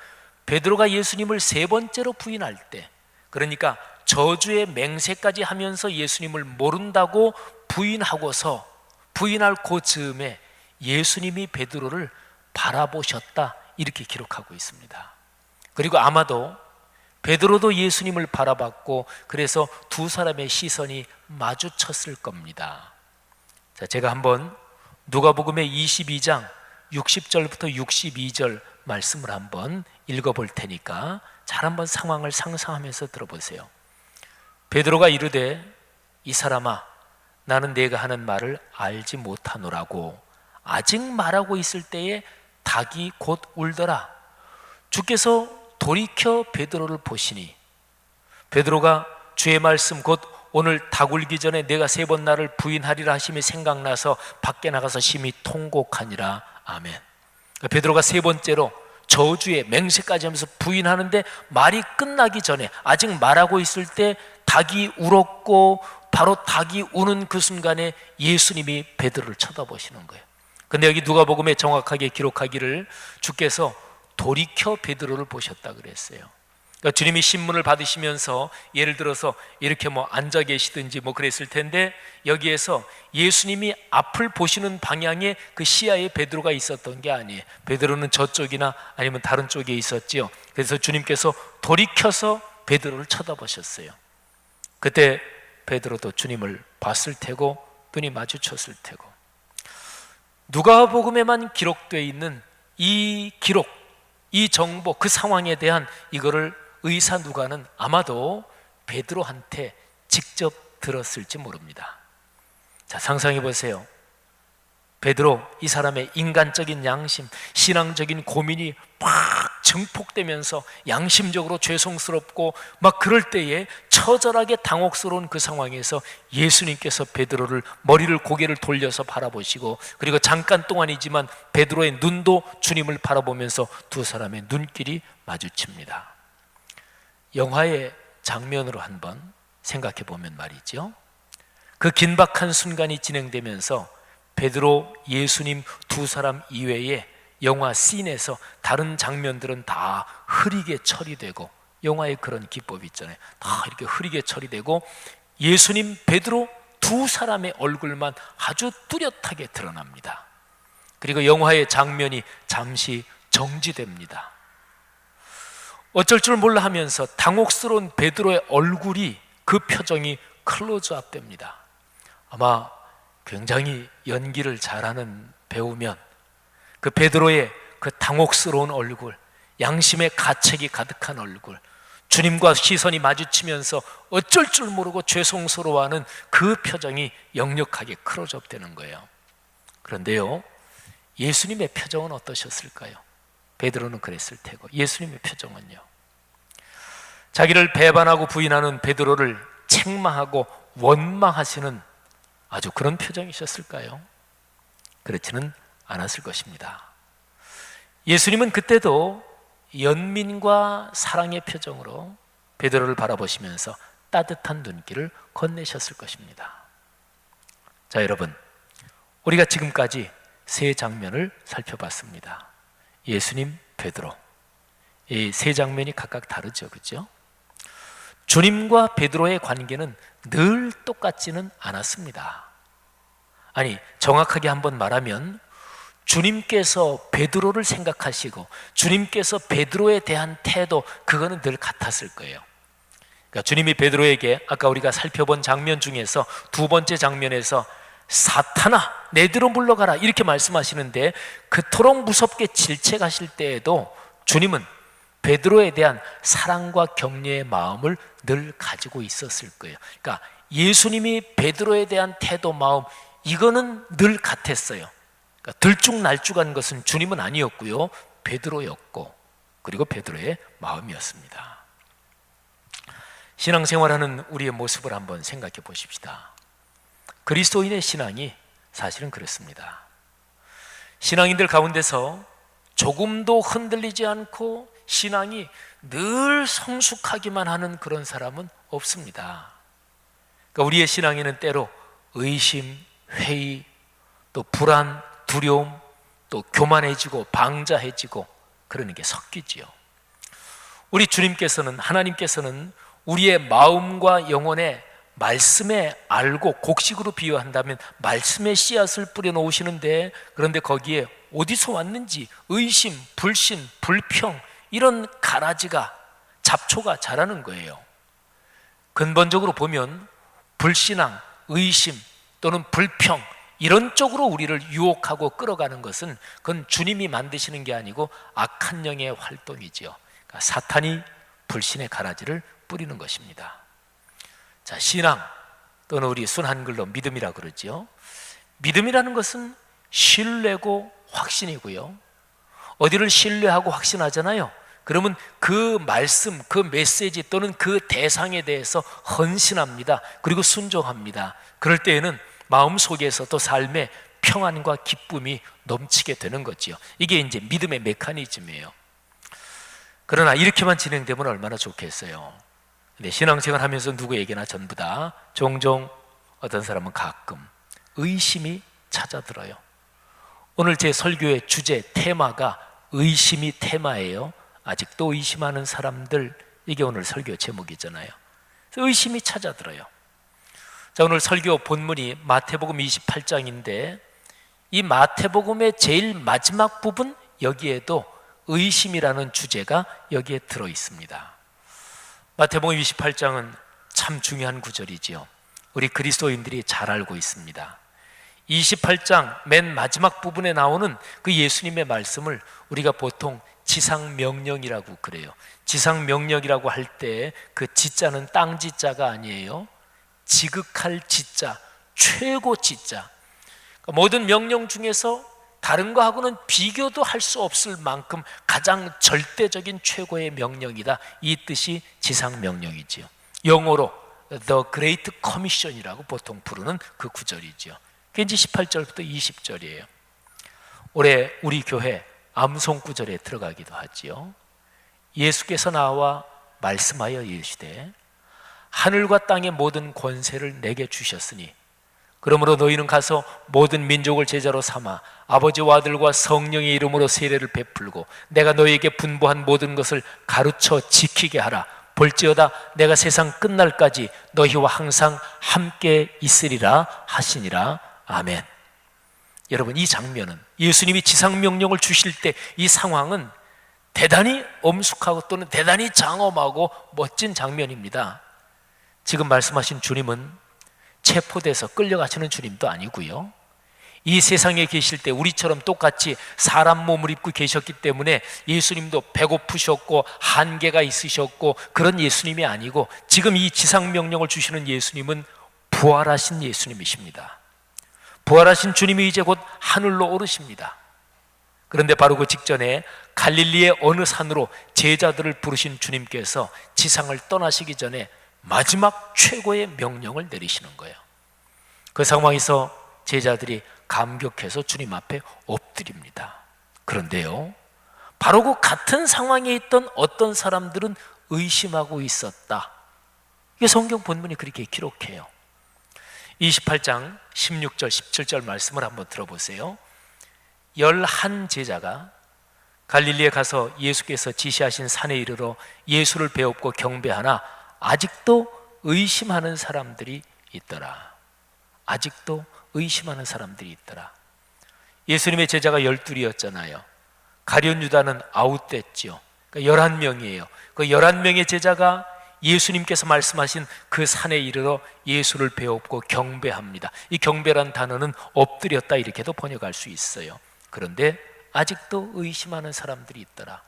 베드로가 예수님을 3번째로 부인할 때, 그러니까 저주의 맹세까지 하면서 예수님을 모른다고 부인하고서 부인할 그 즈음에 예수님이 베드로를 바라보셨다, 이렇게 기록하고 있습니다. 그리고 아마도 베드로도 예수님을 바라봤고 그래서 두 사람의 시선이 마주쳤을 겁니다. 자, 제가 한번 누가복음의 22장 60절부터 62절 말씀을 한번 읽어볼 테니까 잘 한번 상황을 상상하면서 들어보세요. 베드로가 이르되 이 사람아 나는 네가 하는 말을 알지 못하노라고 아직 말하고 있을 때에 닭이 곧 울더라. 주께서 돌이켜 베드로를 보시니 베드로가 주의 말씀 곧 오늘 닭 울기 전에 내가 3번 나를 부인하리라 하심이 생각나서 밖에 나가서 심히 통곡하니라. 아멘. 베드로가 3번째로 저주의 맹세까지 하면서 부인하는데 말이 끝나기 전에 아직 말하고 있을 때 닭이 울었고 바로 닭이 우는 그 순간에 예수님이 베드로를 쳐다보시는 거예요. 근데 여기 누가복음에 정확하게 기록하기를 주께서 돌이켜 베드로를 보셨다 그랬어요. 그러니까 주님이 신문을 받으시면서 예를 들어서 이렇게 뭐 앉아 계시든지 뭐 그랬을 텐데 여기에서 예수님이 앞을 보시는 방향에 그 시야에 베드로가 있었던 게 아니에요. 베드로는 저쪽이나 아니면 다른 쪽에 있었지요. 그래서 주님께서 돌이켜서 베드로를 쳐다보셨어요. 그때 베드로도 주님을 봤을 테고 눈이 마주쳤을 테고, 누가복음에만 기록되어 있는 이 기록, 이 정보, 그 상황에 대한 이거를 의사 누가는 아마도 베드로한테 직접 들었을지 모릅니다. 자, 상상해 보세요. 베드로, 이 사람의 인간적인 양심, 신앙적인 고민이 막 증폭되면서 양심적으로 죄송스럽고 막 그럴 때에 처절하게 당혹스러운 그 상황에서 예수님께서 베드로를 머리를 고개를 돌려서 바라보시고, 그리고 잠깐 동안이지만 베드로의 눈도 주님을 바라보면서 두 사람의 눈길이 마주칩니다. 영화의 장면으로 한번 생각해 보면 말이죠, 그 긴박한 순간이 진행되면서 베드로, 예수님 두 사람 이외에 영화 씬에서 다른 장면들은 다 흐리게 처리되고, 영화에 그런 기법이 있잖아요. 다 이렇게 흐리게 처리되고 예수님, 베드로 두 사람의 얼굴만 아주 뚜렷하게 드러납니다. 그리고 영화의 장면이 잠시 정지됩니다. 어쩔 줄 몰라 하면서 당혹스러운 베드로의 얼굴이, 그 표정이 클로즈업 됩니다. 아마 굉장히 연기를 잘하는 배우면 그 베드로의 그 당혹스러운 얼굴, 양심의 가책이 가득한 얼굴, 주님과 시선이 마주치면서 어쩔 줄 모르고 죄송스러워하는 그 표정이 역력하게 클로즈업 되는 거예요. 그런데요, 예수님의 표정은 어떠셨을까요? 베드로는 그랬을 테고 예수님의 표정은요, 자기를 배반하고 부인하는 베드로를 책망하고 원망하시는 아주 그런 표정이셨을까요? 그렇지는 않았을 것입니다. 예수님은 그때도 연민과 사랑의 표정으로 베드로를 바라보시면서 따뜻한 눈길을 건네셨을 것입니다. 자, 여러분, 우리가 지금까지 세 장면을 살펴봤습니다. 예수님, 베드로, 이 세 장면이 각각 다르죠, 그렇죠? 주님과 베드로의 관계는 늘 똑같지는 않았습니다. 아니, 정확하게 한번 말하면 주님께서 베드로를 생각하시고 주님께서 베드로에 대한 태도, 그거는 늘 같았을 거예요. 그러니까 주님이 베드로에게 아까 우리가 살펴본 장면 중에서 두 번째 장면에서 사탄아, 내 뒤로 물러가라 이렇게 말씀하시는데, 그토록 무섭게 질책하실 때에도 주님은 베드로에 대한 사랑과 격려의 마음을 늘 가지고 있었을 거예요. 그러니까 예수님이 베드로에 대한 태도, 마음, 이거는 늘 같았어요. 그러니까 들쭉날쭉한 것은 주님은 아니었고요, 베드로였고, 그리고 베드로의 마음이었습니다. 신앙생활하는 우리의 모습을 한번 생각해 보십시다. 그리스도인의 신앙이 사실은 그렇습니다. 신앙인들 가운데서 조금도 흔들리지 않고 신앙이 늘 성숙하기만 하는 그런 사람은 없습니다. 그러니까 우리의 신앙에는 때로 의심, 회의, 또 불안, 두려움, 또 교만해지고 방자해지고 그러는 게 섞이지요. 우리 주님께서는, 하나님께서는 우리의 마음과 영혼에 말씀에 알고, 곡식으로 비유한다면 말씀의 씨앗을 뿌려 놓으시는데, 그런데 거기에 어디서 왔는지 의심, 불신, 불평, 이런 가라지가, 잡초가 자라는 거예요. 근본적으로 보면 불신앙, 의심 또는 불평, 이런 쪽으로 우리를 유혹하고 끌어가는 것은 그건 주님이 만드시는 게 아니고 악한 영의 활동이지요. 그러니까 사탄이 불신의 가라지를 뿌리는 것입니다. 자, 신앙 또는 우리 순 한글로 믿음이라고 그러죠. 믿음이라는 것은 신뢰고 확신이고요. 어디를 신뢰하고 확신하잖아요. 그러면 그 말씀, 그 메시지 또는 그 대상에 대해서 헌신합니다. 그리고 순종합니다. 그럴 때에는 마음속에서 또 삶의 평안과 기쁨이 넘치게 되는 거지요. 이게 이제 믿음의 메커니즘이에요. 그러나 이렇게만 진행되면 얼마나 좋겠어요. 근데 신앙생활 하면서 누구에게나 전부 다 종종, 어떤 사람은 가끔 의심이 찾아들어요. 오늘 제 설교의 주제, 테마가 의심이 테마예요. 아직도 의심하는 사람들, 이게 오늘 설교 제목이잖아요. 그래서 의심이 찾아들어요. 자, 오늘 설교 본문이 마태복음 28장인데 이 마태복음의 제일 마지막 부분, 여기에도 의심이라는 주제가 여기에 들어 있습니다. 마태복음 28장은 참 중요한 구절이지요. 우리 그리스도인들이 잘 알고 있습니다. 28장 맨 마지막 부분에 나오는 그 예수님의 말씀을 우리가 보통 지상명령이라고 그래요. 지상명령이라고 할 때 그 지자는 땅 지자가 아니에요. 지극할 지자, 최고 지자. 그러니까 모든 명령 중에서 다른 거하고는 비교도 할 수 없을 만큼 가장 절대적인 최고의 명령이다, 이 뜻이 지상명령이지요. 영어로 The Great Commission이라고 보통 부르는 그 구절이지요. 그게 이제 18절부터 20절이에요. 올해 우리 교회 암송 구절에 들어가기도 하지요. 예수께서 나와 말씀하여 이르시되 하늘과 땅의 모든 권세를 내게 주셨으니 그러므로 너희는 가서 모든 민족을 제자로 삼아 아버지와 아들과 성령의 이름으로 세례를 베풀고 내가 너희에게 분부한 모든 것을 가르쳐 지키게 하라. 볼지어다 내가 세상 끝날까지 너희와 항상 함께 있으리라 하시니라. 아멘. 여러분, 이 장면은 예수님이 지상명령을 주실 때 이 상황은 대단히 엄숙하고 또는 대단히 장엄하고 멋진 장면입니다. 지금 말씀하신 주님은 체포돼서 끌려가시는 주님도 아니고요, 이 세상에 계실 때 우리처럼 똑같이 사람 몸을 입고 계셨기 때문에 예수님도 배고프셨고 한계가 있으셨고 그런 예수님이 아니고, 지금 이 지상명령을 주시는 예수님은 부활하신 예수님이십니다. 부활하신 주님이 이제 곧 하늘로 오르십니다. 그런데 바로 그 직전에 갈릴리의 어느 산으로 제자들을 부르신 주님께서 지상을 떠나시기 전에 마지막 최고의 명령을 내리시는 거예요. 그 상황에서 제자들이 감격해서 주님 앞에 엎드립니다. 그런데요, 바로 그 같은 상황에 있던 어떤 사람들은 의심하고 있었다. 이게 성경 본문이 그렇게 기록해요. 28장 16절 17절 말씀을 한번 들어보세요. 11제자가 갈릴리에 가서 예수께서 지시하신 산에 이르러 예수를 배웁고 경배하나 아직도 의심하는 사람들이 있더라. 아직도 의심하는 사람들이 있더라. 예수님의 제자가 12이었잖아요. 가룟 유다는 아웃됐죠. 그러니까 11명이에요. 그 11명의 제자가 예수님께서 말씀하신 그 산에 이르러 예수를 배웁고 경배합니다. 이 경배란 단어는 엎드렸다 이렇게도 번역할 수 있어요. 그런데 아직도 의심하는 사람들이 있더라.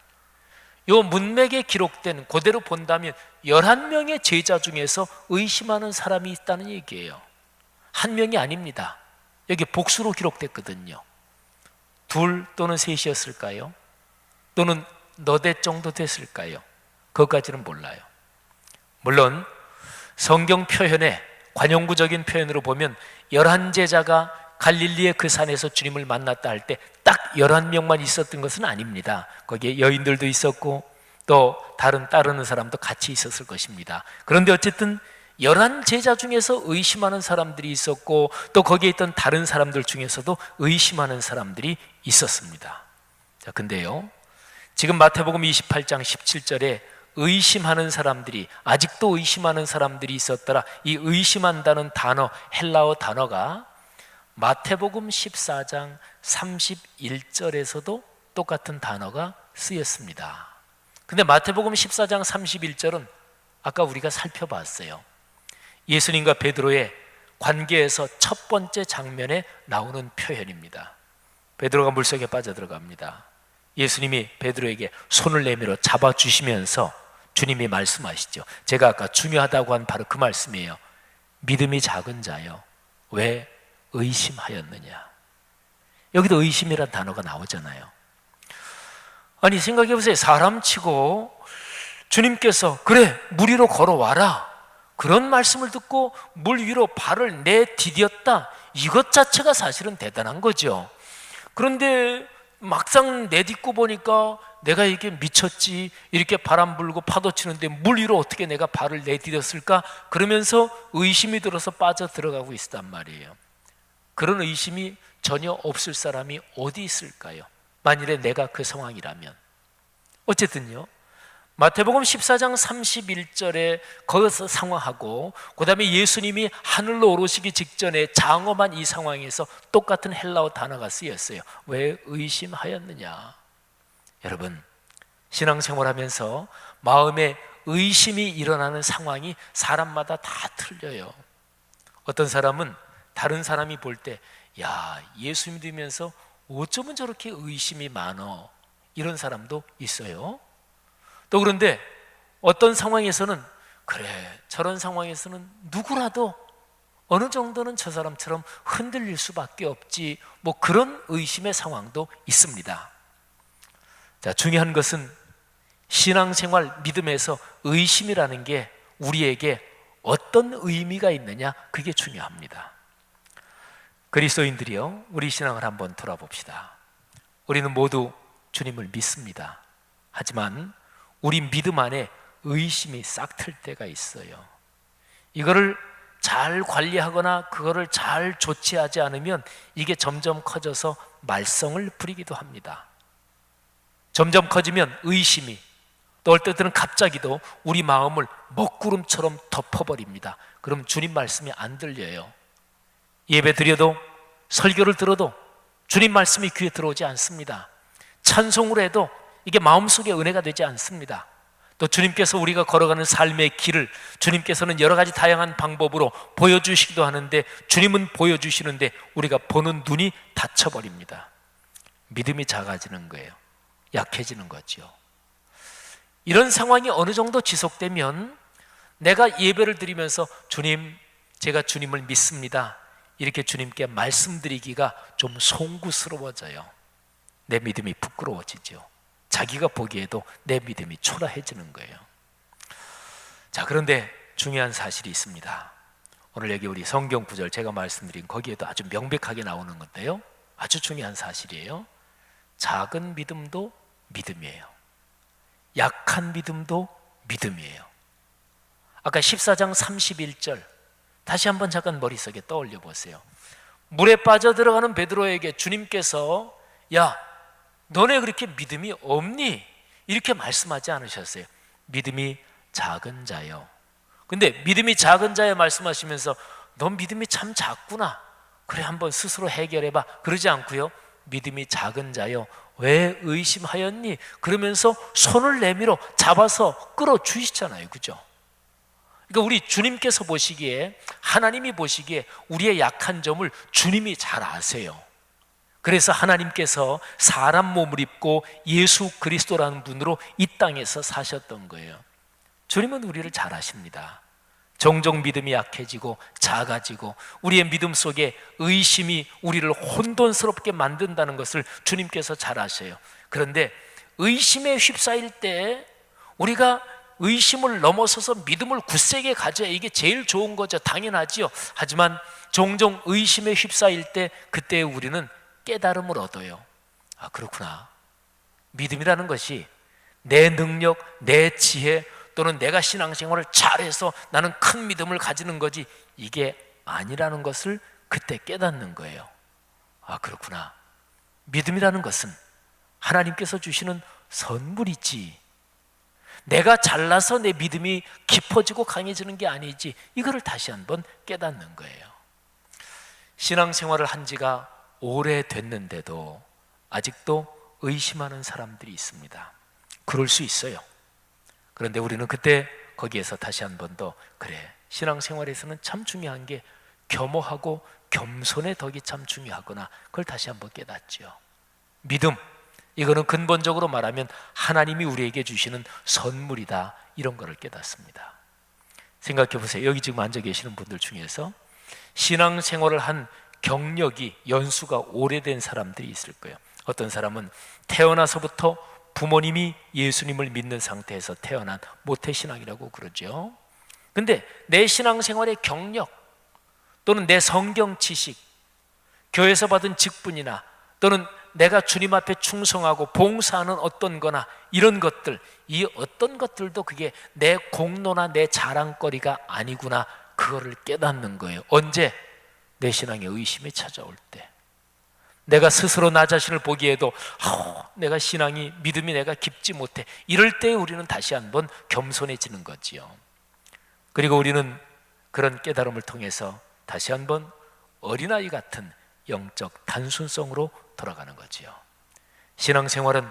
이 문맥에 기록된 그대로 본다면 11명의 제자 중에서 의심하는 사람이 있다는 얘기예요. 한 명이 아닙니다. 여기 복수로 기록됐거든요. 둘 또는 셋이었을까요? 또는 너댓 정도 됐을까요? 그것까지는 몰라요. 물론 성경 표현에 관용구적인 표현으로 보면 11제자가 갈릴리의 그 산에서 주님을 만났다 할 때 딱 11명만 있었던 것은 아닙니다. 거기에 여인들도 있었고 또 다른 따르는 사람도 같이 있었을 것입니다. 그런데 어쨌든 11제자 중에서 의심하는 사람들이 있었고 또 거기에 있던 다른 사람들 중에서도 의심하는 사람들이 있었습니다. 자, 근데요, 지금 마태복음 28장 17절에 의심하는 사람들이, 아직도 의심하는 사람들이 있었더라. 이 의심한다는 단어, 헬라어 단어가 마태복음 14장 31절에서도 똑같은 단어가 쓰였습니다. 근데 마태복음 14장 31절은 아까 우리가 살펴봤어요. 예수님과 베드로의 관계에서 첫 번째 장면에 나오는 표현입니다. 베드로가 물속에 빠져들어갑니다. 예수님이 베드로에게 손을 내밀어 잡아주시면서 주님이 말씀하시죠. 제가 아까 중요하다고 한 바로 그 말씀이에요. 믿음이 작은 자여, 왜 의심하였느냐. 여기도 의심이란 단어가 나오잖아요. 아니 생각해 보세요. 사람치고 주님께서 그래 물 위로 걸어와라 그런 말씀을 듣고 물 위로 발을 내디뎠다. 이것 자체가 사실은 대단한 거죠. 그런데 막상 내딛고 보니까 내가 이게 미쳤지, 이렇게 바람 불고 파도 치는데 물 위로 어떻게 내가 발을 내디뎠을까? 그러면서 의심이 들어서 빠져 들어가고 있단 말이에요. 그런 의심이 전혀 없을 사람이 어디 있을까요? 만일에 내가 그 상황이라면. 어쨌든요, 마태복음 14장 31절에 거기서 상황하고 그 다음에 예수님이 하늘로 오르시기 직전에 장엄한 이 상황에서 똑같은 헬라어 단어가 쓰였어요. 왜 의심하였느냐. 여러분, 신앙생활하면서 마음에 의심이 일어나는 상황이 사람마다 다 틀려요. 어떤 사람은 다른 사람이 볼 때 야, 예수 믿으면서 어쩌면 저렇게 의심이 많어, 이런 사람도 있어요. 또 그런데 어떤 상황에서는 그래, 저런 상황에서는 누구라도 어느 정도는 저 사람처럼 흔들릴 수밖에 없지, 뭐 그런 의심의 상황도 있습니다. 자, 중요한 것은 신앙생활 믿음에서 의심이라는 게 우리에게 어떤 의미가 있느냐, 그게 중요합니다. 그리스도인들이요, 우리 신앙을 한번 돌아봅시다. 우리는 모두 주님을 믿습니다. 하지만 우리 믿음 안에 의심이 싹틀 때가 있어요. 이거를 잘 관리하거나 그거를 잘 조치하지 않으면 이게 점점 커져서 말썽을 부리기도 합니다. 점점 커지면 의심이, 또 어떨 때는 갑자기도 우리 마음을 먹구름처럼 덮어버립니다. 그럼 주님 말씀이 안 들려요. 예배 드려도 설교를 들어도 주님 말씀이 귀에 들어오지 않습니다. 찬송을 해도 이게 마음속에 은혜가 되지 않습니다. 또 주님께서 우리가 걸어가는 삶의 길을 주님께서는 여러 가지 다양한 방법으로 보여주시기도 하는데 주님은 보여주시는데 우리가 보는 눈이 닫혀버립니다. 믿음이 작아지는 거예요. 약해지는 거죠. 이런 상황이 어느 정도 지속되면 내가 예배를 드리면서 주님, 제가 주님을 믿습니다, 이렇게 주님께 말씀드리기가 좀 송구스러워져요. 내 믿음이 부끄러워지죠. 자기가 보기에도 내 믿음이 초라해지는 거예요. 자, 그런데 중요한 사실이 있습니다. 오늘 여기 우리 성경 구절 제가 말씀드린 거기에도 아주 명백하게 나오는 건데요, 아주 중요한 사실이에요. 작은 믿음도 믿음이에요. 약한 믿음도 믿음이에요. 아까 14장 31절 다시 한번 잠깐 머릿속에 떠올려 보세요. 물에 빠져들어가는 베드로에게 주님께서 야, 너네 그렇게 믿음이 없니? 이렇게 말씀하지 않으셨어요. 믿음이 작은 자요. 근데 믿음이 작은 자여 말씀하시면서 넌 믿음이 참 작구나, 그래 한번 스스로 해결해봐, 그러지 않고요. 믿음이 작은 자여 왜 의심하였니? 그러면서 손을 내밀어 잡아서 끌어주시잖아요. 그죠? 그러니까 우리 주님께서 보시기에, 하나님이 보시기에 우리의 약한 점을 주님이 잘 아세요. 그래서 하나님께서 사람 몸을 입고 예수 그리스도라는 분으로 이 땅에서 사셨던 거예요. 주님은 우리를 잘 아십니다. 종종 믿음이 약해지고 작아지고 우리의 믿음 속에 의심이 우리를 혼돈스럽게 만든다는 것을 주님께서 잘 아셔요. 그런데 의심에 휩싸일 때 우리가 의심을 넘어서서 믿음을 굳세게 가져야 이게 제일 좋은 거죠. 당연하지요. 하지만 종종 의심에 휩싸일 때 그때 우리는 깨달음을 얻어요. 아, 그렇구나. 믿음이라는 것이 내 능력, 내 지혜 또는 내가 신앙생활을 잘해서 나는 큰 믿음을 가지는 거지, 이게 아니라는 것을 그때 깨닫는 거예요. 아, 그렇구나. 믿음이라는 것은 하나님께서 주시는 선물이지, 내가 잘나서 내 믿음이 깊어지고 강해지는 게 아니지, 이거를 다시 한번 깨닫는 거예요. 신앙생활을 한 지가 오래됐는데도 아직도 의심하는 사람들이 있습니다. 그럴 수 있어요. 그런데 우리는 그때 거기에서 다시 한 번 더, 그래, 신앙생활에서는 참 중요한 게 겸허하고 겸손의 덕이 참 중요하구나, 그걸 다시 한번 깨닫죠. 믿음, 이거는 근본적으로 말하면 하나님이 우리에게 주시는 선물이다, 이런 거를 깨닫습니다. 생각해 보세요. 여기 지금 앉아 계시는 분들 중에서 신앙생활을 한 경력이, 연수가 오래된 사람들이 있을 거예요. 어떤 사람은 태어나서부터 부모님이 예수님을 믿는 상태에서 태어난 모태신앙이라고 그러죠. 근데 내 신앙생활의 경력 또는 내 성경 지식, 교회에서 받은 직분이나 또는 내가 주님 앞에 충성하고 봉사하는 어떤 거나 이런 것들, 이 어떤 것들도 그게 내 공로나 내 자랑거리가 아니구나, 그거를 깨닫는 거예요. 언제? 내 신앙의 의심이 찾아올 때, 내가 스스로 나 자신을 보기에도 내가 신앙이, 믿음이 내가 깊지 못해, 이럴 때 우리는 다시 한번 겸손해지는 거지요. 그리고 우리는 그런 깨달음을 통해서 다시 한번 어린아이 같은 영적 단순성으로 돌아가는 거지요. 신앙생활은,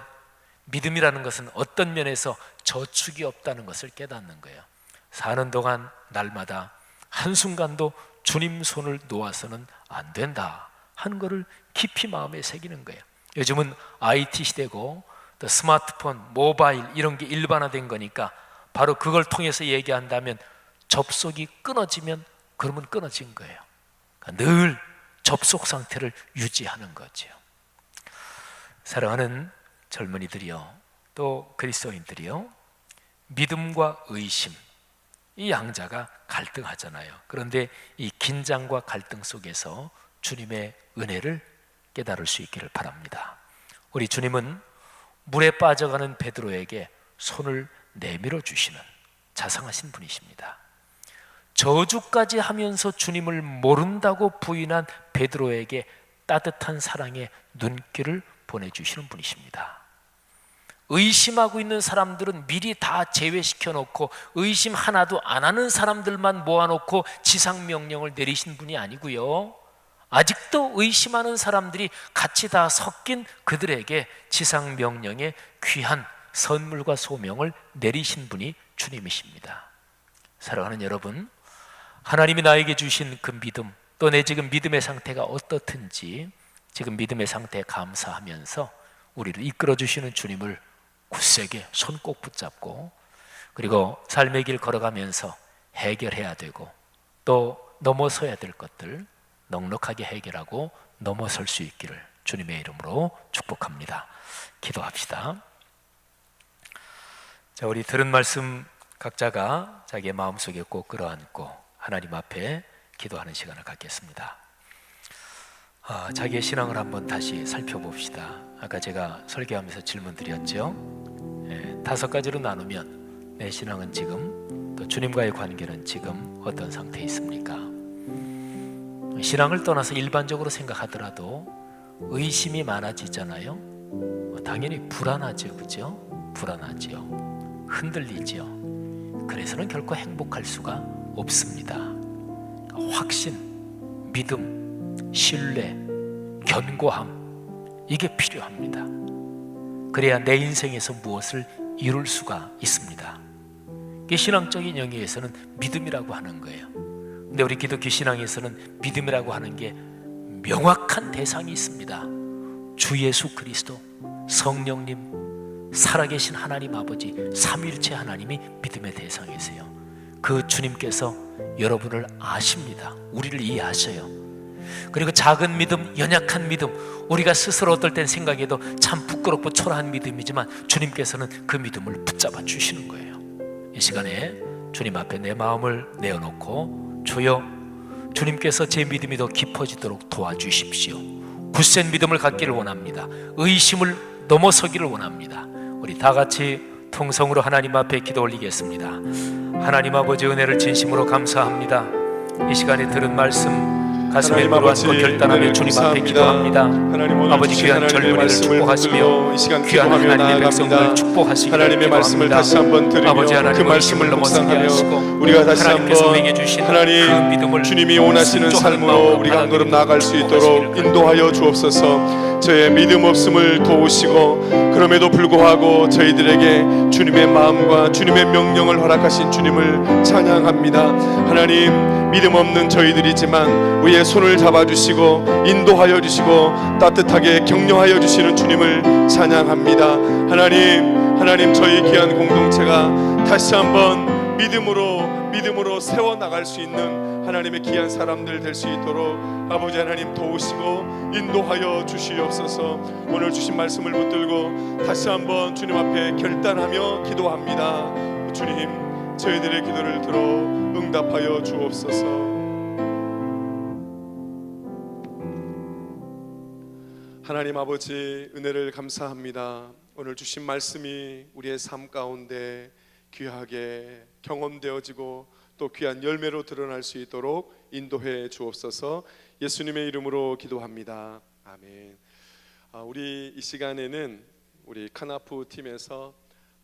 믿음이라는 것은 어떤 면에서 저축이 없다는 것을 깨닫는 거예요. 사는 동안 날마다 한순간도 주님 손을 놓아서는 안 된다 하는 것을 깊이 마음에 새기는 거예요. 요즘은 IT 시대고 또 스마트폰, 모바일 이런 게 일반화된 거니까 바로 그걸 통해서 얘기한다면 접속이 끊어지면 그러면 끊어진 거예요. 그러니까 늘 접속 상태를 유지하는 거죠. 사랑하는 젊은이들이요, 또 그리스도인들이요, 믿음과 의심, 이 양자가 갈등하잖아요. 그런데 이 긴장과 갈등 속에서 주님의 은혜를 깨달을 수 있기를 바랍니다. 우리 주님은 물에 빠져가는 베드로에게 손을 내밀어 주시는 자상하신 분이십니다. 저주까지 하면서 주님을 모른다고 부인한 베드로에게 따뜻한 사랑의 눈길을 보내주시는 분이십니다. 의심하고 있는 사람들은 미리 다 제외시켜 놓고 의심 하나도 안 하는 사람들만 모아놓고 지상명령을 내리신 분이 아니고요, 아직도 의심하는 사람들이 같이 다 섞인 그들에게 지상명령의 귀한 선물과 소명을 내리신 분이 주님이십니다. 사랑하는 여러분, 하나님이 나에게 주신 그 믿음, 또 내 지금 믿음의 상태가 어떻든지 지금 믿음의 상태에 감사하면서 우리를 이끌어 주시는 주님을 굳세게 손 꼭 붙잡고, 그리고 삶의 길 걸어가면서 해결해야 되고 또 넘어서야 될 것들 넉넉하게 해결하고 넘어설 수 있기를 주님의 이름으로 축복합니다. 기도합시다. 자, 우리 들은 말씀 각자가 자기의 마음속에 꼭 끌어안고 하나님 앞에 기도하는 시간을 갖겠습니다. 자기의 신앙을 한번 다시 살펴봅시다. 아까 제가 설교하면서 질문 드렸죠. 5가지로 나누면 내 신앙은 지금, 또 주님과의 관계는 지금 어떤 상태에 있습니까? 신앙을 떠나서 일반적으로 생각하더라도 의심이 많아지잖아요. 당연히 불안하죠, 그죠? 불안하죠. 흔들리죠. 그래서는 결코 행복할 수가 없습니다. 확신, 믿음, 신뢰, 견고함, 이게 필요합니다. 그래야 내 인생에서 무엇을 이룰 수가 있습니다. 이게 신앙적인 영역에서는 믿음이라고 하는 거예요. 근데 우리 기독교 신앙에서는 믿음이라고 하는 게 명확한 대상이 있습니다. 주 예수 그리스도, 성령님, 살아계신 하나님 아버지, 삼위일체 하나님이 믿음의 대상이세요. 그 주님께서 여러분을 아십니다. 우리를 이해하셔요. 그리고 작은 믿음, 연약한 믿음, 우리가 스스로 어떨 땐 생각해도 참 부끄럽고 초라한 믿음이지만 주님께서는 그 믿음을 붙잡아 주시는 거예요. 이 시간에 주님 앞에 내 마음을 내어놓고, 주여, 주님께서 제 믿음이 더 깊어지도록 도와주십시오. 굳센 믿음을 갖기를 원합니다. 의심을 넘어서기를 원합니다. 우리 다 같이 통성으로 하나님 앞에 기도 올리겠습니다. 하나님 아버지, 은혜를 진심으로 감사합니다. 이 시간에 들은 말씀 가슴에 누르앉고 결단하며 주님 앞에 기도합니다. 아버지, 귀한 젊은이를 축복하시며 귀한 하나님의 백성들을 축복하시기를 하나님의 말씀을 기도합니다. 다시 한번 들으며 아버지 하나님, 그 말씀을 의심을 넘어서게 묵상하며 하시고 우리가 다시 하나님께서 한번 행해 주신 하나님 그 믿음을 주님이 원하시는 순종하는 삶으로 마음으로 우리가 한 걸음 받아들이고 나아갈 수 있도록 축복하시기를 인도하여 주옵소서. 저의 믿음 없음을 도우시고 그럼에도 불구하고 저희들에게 주님의 마음과 주님의 명령을 허락하신 주님을 찬양합니다. 하나님, 믿음 없는 저희들이지만 우리의 손을 잡아주시고 인도하여 주시고 따뜻하게 격려하여 주시는 주님을 찬양합니다. 하나님, 저희 귀한 공동체가 다시 한번 믿음으로 세워나갈 수 있는 하나님의 귀한 사람들 될 수 있도록 아버지 하나님 도우시고 인도하여 주시옵소서. 오늘 주신 말씀을 붙들고 다시 한번 주님 앞에 결단하며 기도합니다. 주님, 저희들의 기도를 들어 응답하여 주옵소서. 하나님 아버지, 은혜를 감사합니다. 오늘 주신 말씀이 우리의 삶 가운데 귀하게 경험되어지고 또 귀한 열매로 드러날 수 있도록 인도해 주옵소서. 예수님의 이름으로 기도합니다. 아멘. 우리 이 시간에는 우리 카나프 팀에서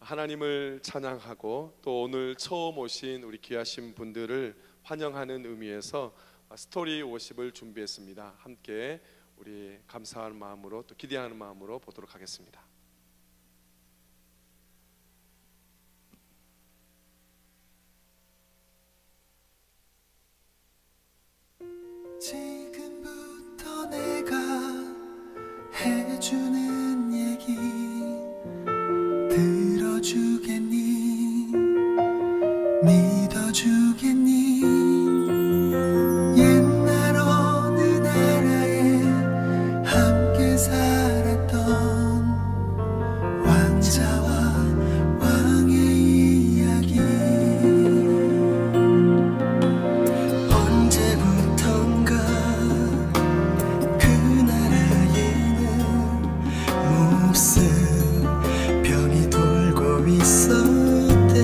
하나님을 찬양하고 또 오늘 처음 오신 우리 귀하신 분들을 환영하는 의미에서 스토리 워십을 준비했습니다. 함께 우리 감사하는 마음으로 또 기대하는 마음으로 보도록 하겠습니다. 지금부터 내가 해주는 얘기 들어주겠니? 믿어주겠니? 옛날 어느 나라에 함께 살았던 왕자와 왕의 이야기. 언제부턴가 그 나라에는 무슨 병이 돌고 있었대.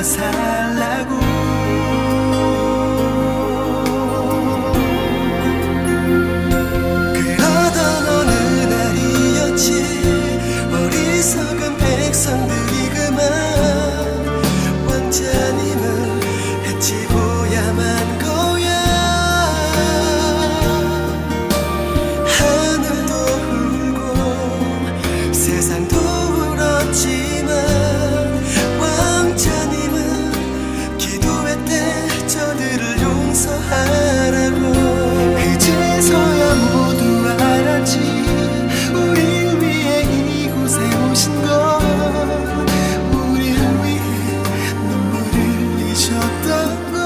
살라고. 그러던 어느 날이었지, 어리석은 백성들이 그만 왕자님을 해치고야만 거야. 하늘도 울고 세상도 울었지만 왕자님은 기도했대, 저들을 용서하라고. 그제서야 모두 알았지, 우릴 위해 이곳에 오신 건 우릴 위해 눈물을 흘리셨던 것.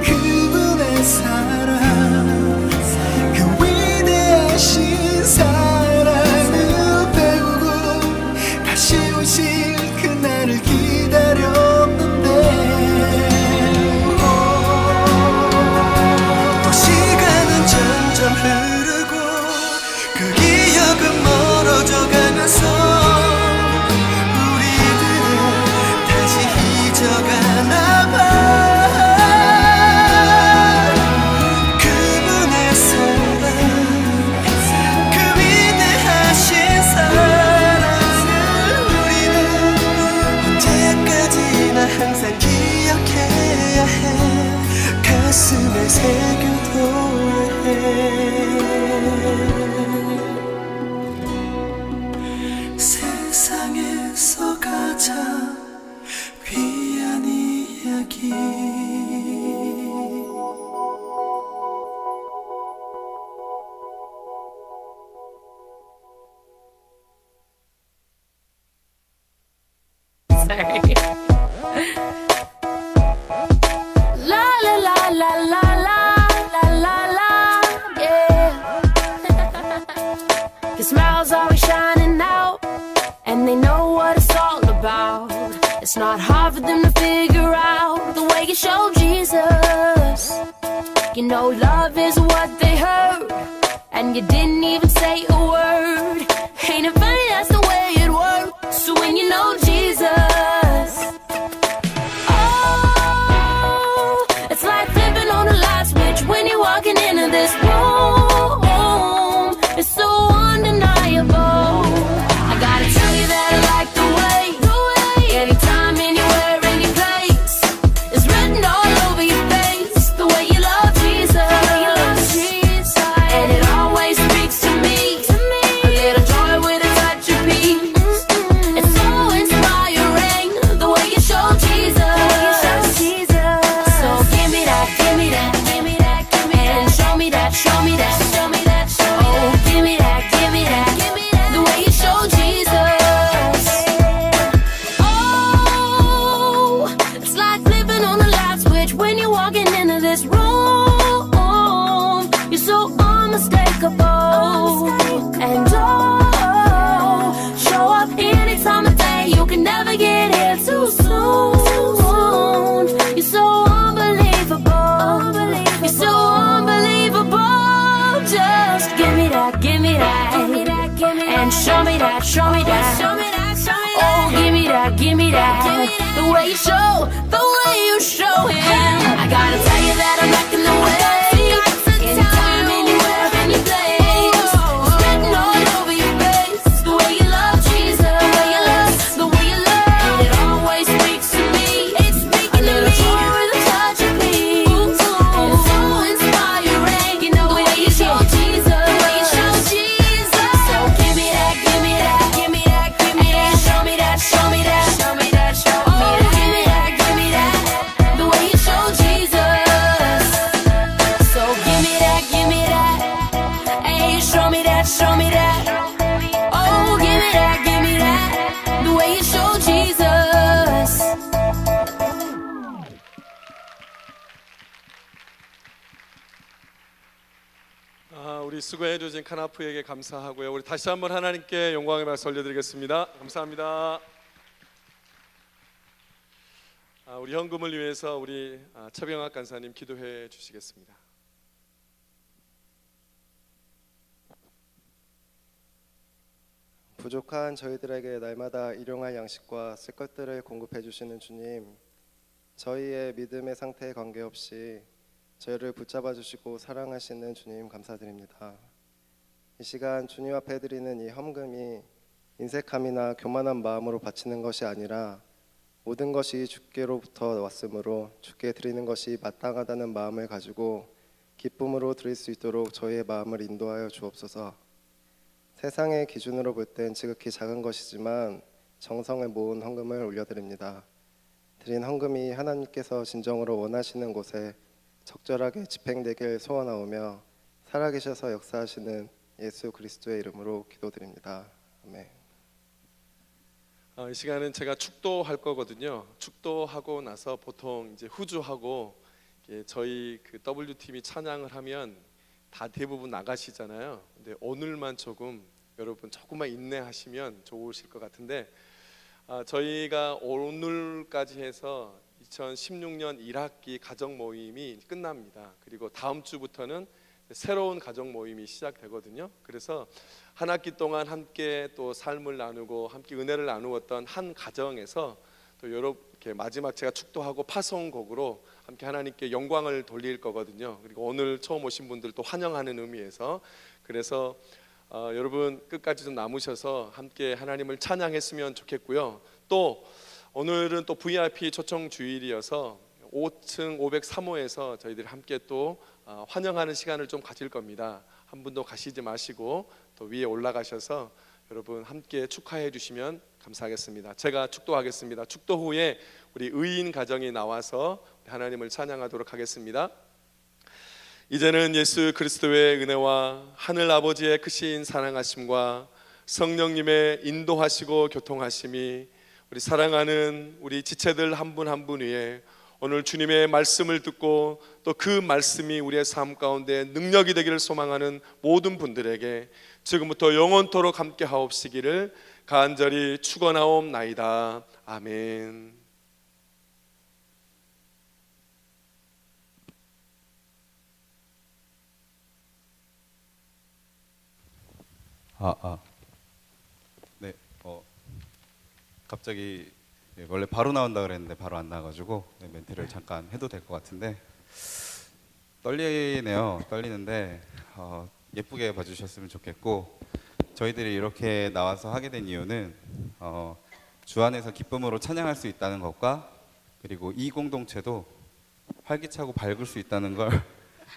그분의 사랑, 그 위대하신 사랑을 배우고 다시 오실 그날을 기다렸는데, 또 시간은 점점 흐르고 그 기억은 멀어져 가면서 우리들은 다시 잊어가나 봐. 그분의 사랑, 그 위대하신 사랑을 우리는 언제까지나 항상 기억해야 해, 가슴에 새겨둬야 해. 세상에서 가장 귀한 이야기. La la la la la la la la la, yeah. Your smile's always shining out, and they know what it's all about. It's not hard for them to figure out the way you show Jesus. You know love is what they heard, and you didn't even say a word. Ain't it funny, that's the way it works. So when you know Jesus, oh, it's like flipping on a light switch when you're walking into this room. It's so undeniable. I gotta tell you that I like the way, anytime, anywhere, any place, it's written all over your face, the way you love Jesus. And it always speaks to me, a little joy with a touch of peace. It's so inspiring, the way you show Jesus. So give me that, give me that, give me that, give me that, and show me that, show me that, show me that, show me that. Oh, give me that, give me that, give me that, the way you show Jesus. Oh, it's like flipping on a light switch when you're walking into this room. You're so unmistakable, and oh, show up any time of day. You can never get here too soon. You're so unbelievable. You're so unbelievable. Just give me that, give me that, give me that, give me that, and show me that, show me that, show me that, show me that. Oh, give me that, give me that, the way you show, the way you show him. I gotta tell you that I'm rocking the way. Anytime, anywhere, any place, it's written all over your face, the way you love Jesus, the way you love, the way you love. And it always speaks to me, it's speaking a little joy with a touch of peace. It's so inspiring, you know the way you show Jesus, the way you show Jesus. So give me that, give me that, give me that, give me that, show me that, show me that, show me that, show me that. Oh, give me that, give me that, the way you show Jesus. So give me that, hey, show me that, show me that. Oh, give me that, the way you show Jesus. 우리 수고해 주신 카나프에게 감사하고요. 우리 다시 한번 하나님께 영광의 말씀 올려드리겠습니다. 감사합니다. 우리 헌금을 위해서 우리 최병학 간사님 기도해 주시겠습니다. 부족한 저희들에게 날마다 일용할 양식과 쓸 것들을 공급해 주시는 주님, 저희의 믿음의 상태에 관계없이 저희를 붙잡아 주시고 사랑하시는 주님 감사드립니다. 이 시간 주님 앞에 드리는 이 헌금이 인색함이나 교만한 마음으로 바치는 것이 아니라 모든 것이 주께로부터 왔으므로 주께 드리는 것이 마땅하다는 마음을 가지고 기쁨으로 드릴 수 있도록 저희의 마음을 인도하여 주옵소서. 세상의 기준으로 볼 땐 지극히 작은 것이지만 정성을 모은 헌금을 올려드립니다. 드린 헌금이 하나님께서 진정으로 원하시는 곳에 적절하게 집행되길 소원하오며 살아계셔서 역사하시는 예수 그리스도의 이름으로 기도드립니다. 아멘. 이 시간은 제가 축도할 거거든요. 축도하고 나서 보통 이제 후주하고 저희 그 W팀이 찬양을 하면 다 대부분 나가시잖아요. 근데 오늘만 조금 여러분 조금만 인내하시면 좋으실 것 같은데, 저희가 오늘까지 해서 2016년 1학기 가정 모임이 끝납니다. 그리고 다음 주부터는 새로운 가정 모임이 시작되거든요. 그래서 한 학기 동안 함께 또 삶을 나누고 함께 은혜를 나누었던 한 가정에서 또 이렇게 마지막 제가 축도하고 파송곡으로 함께 하나님께 영광을 돌릴 거거든요. 그리고 오늘 처음 오신 분들 또 환영하는 의미에서, 그래서 여러분 끝까지 좀 남으셔서 함께 하나님을 찬양했으면 좋겠고요. 또 오늘은 또 VIP 초청 주일이어서 5층 503호에서 저희들이 함께 또 환영하는 시간을 좀 가질 겁니다. 한 분도 가시지 마시고 또 위에 올라가셔서 여러분 함께 축하해 주시면 감사하겠습니다. 제가 축도하겠습니다. 축도 후에 우리 의인 가정이 나와서 하나님을 찬양하도록 하겠습니다. 이제는 예수 그리스도의 은혜와 하늘 아버지의 크신 사랑하심과 성령님의 인도하시고 교통하심이 우리 사랑하는 우리 지체들 한 분 한 분 위에 오늘 주님의 말씀을 듣고 또 그 말씀이 우리의 삶 가운데 능력이 되기를 소망하는 모든 분들에게 지금부터 영원토록 함께 하옵시기를 간절히 축원하옵나이다. 아멘. 네, 갑자기 원래 바로 나온다 그랬는데 바로 안 나와가지고 멘트를 잠깐 해도 될 것 같은데 떨리는데 예쁘게 봐주셨으면 좋겠고, 저희들이 이렇게 나와서 하게 된 이유는 주 안에서 기쁨으로 찬양할 수 있다는 것과 그리고 이 공동체도 활기차고 밝을 수 있다는 걸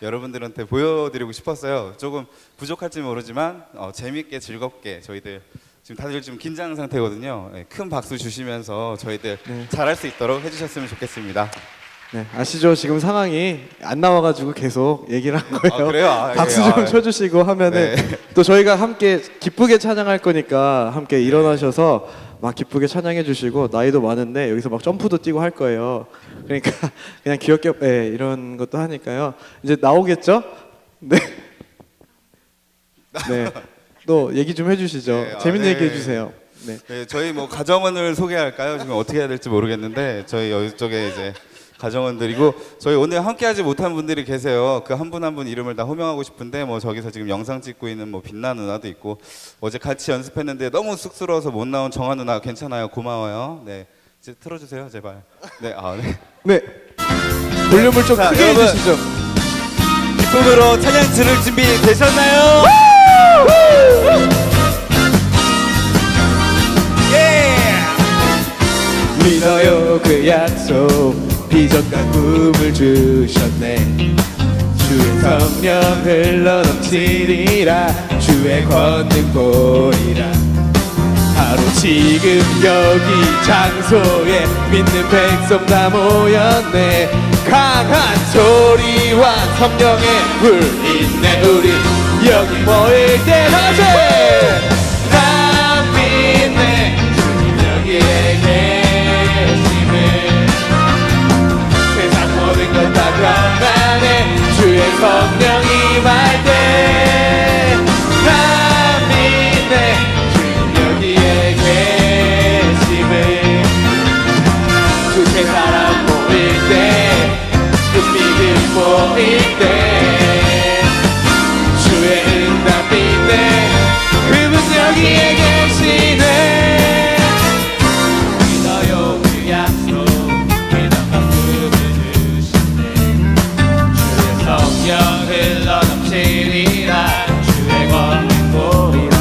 여러분들한테 보여드리고 싶었어요. 조금 부족할지 모르지만 재밌게 즐겁게 저희들 지금 다들 좀 긴장 상태거든요. 큰 박수 주시면서 저희들 잘할 수 있도록 해주셨으면 좋겠습니다. 네, 아시죠? 지금 상황이 안 나와가지고 계속 얘기를 한 거예요. 그래요? 박수 좀 쳐주시고 하면은 또 저희가 함께 기쁘게 찬양할 거니까 함께 일어나셔서 막 기쁘게 찬양해 주시고, 나이도 많은데 여기서 막 점프도 뛰고 할 거예요. 그러니까 그냥 귀엽게 이런 것도 하니까요. 이제 나오겠죠? 네. 네. 또 얘기 좀 해주시죠. 재밌는 얘기 해주세요. 네. 저희 뭐 가정원을 소개할까요? 지금 어떻게 해야 될지 모르겠는데 저희 이쪽에 이제 가정원들이고, 저희 오늘 함께하지 못한 분들이 계세요. 그 한 분 한 분 이름을 다 호명하고 싶은데 뭐 저기서 지금 영상 찍고 있는 뭐 빛나 누나도 있고, 어제 같이 연습했는데 너무 쑥스러워서 못 나온 정한 누나 괜찮아요. 고마워요. 네, 이제 틀어주세요 제발. 네, 네. 볼륨을 좀 크게 해주시죠. 기쁨으로 찬양 들을 준비 되셨나요? 믿어요 그 약속, 비전과 꿈을 주셨네. 주의 성령 흘러넘치리라, 주의 권능보리라. 바로 지금 여기 장소에 믿는 백성 다 모였네. 강한 소리와 성령의 불 있네. 우리 여기 모일 때 하세. 나 믿네 주님 여기에 계심을. 세상 모든 것 다 변하네 주의 성령이 임할 때. 나 믿네 주님 여기에 계심을. 두세 사람 모일 때, 그 믿음 모일 때 주의 응답 믿네. 그분 여기에 계시 넘쳐 흘러 넘치리라 주의 권능 보리라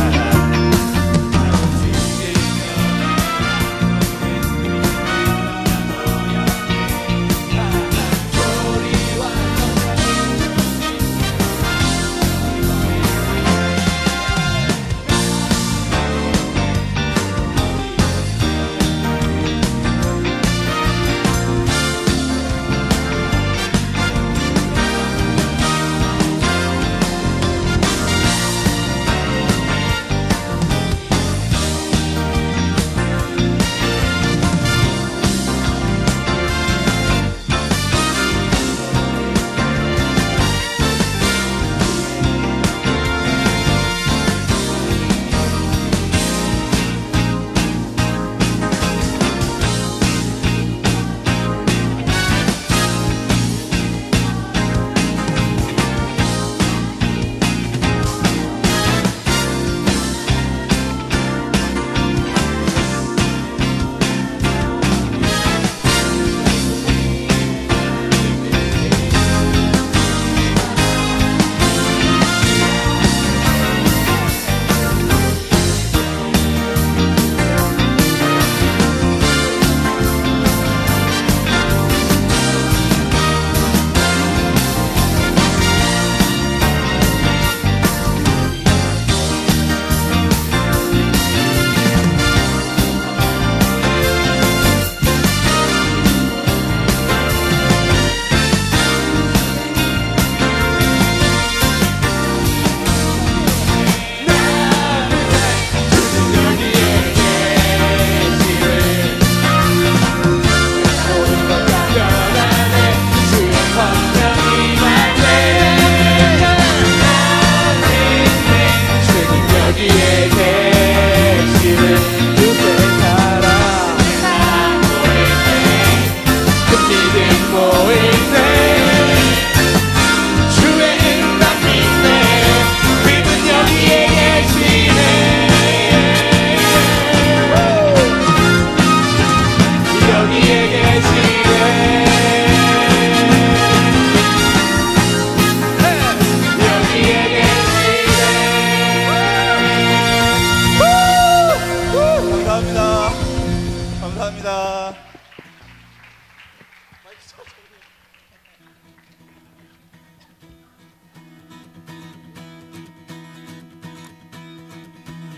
감사합니다.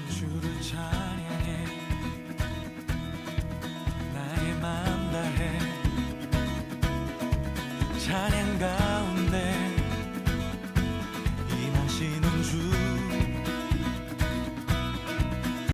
주를 찬양해 나의 맘 다해 찬양 가운데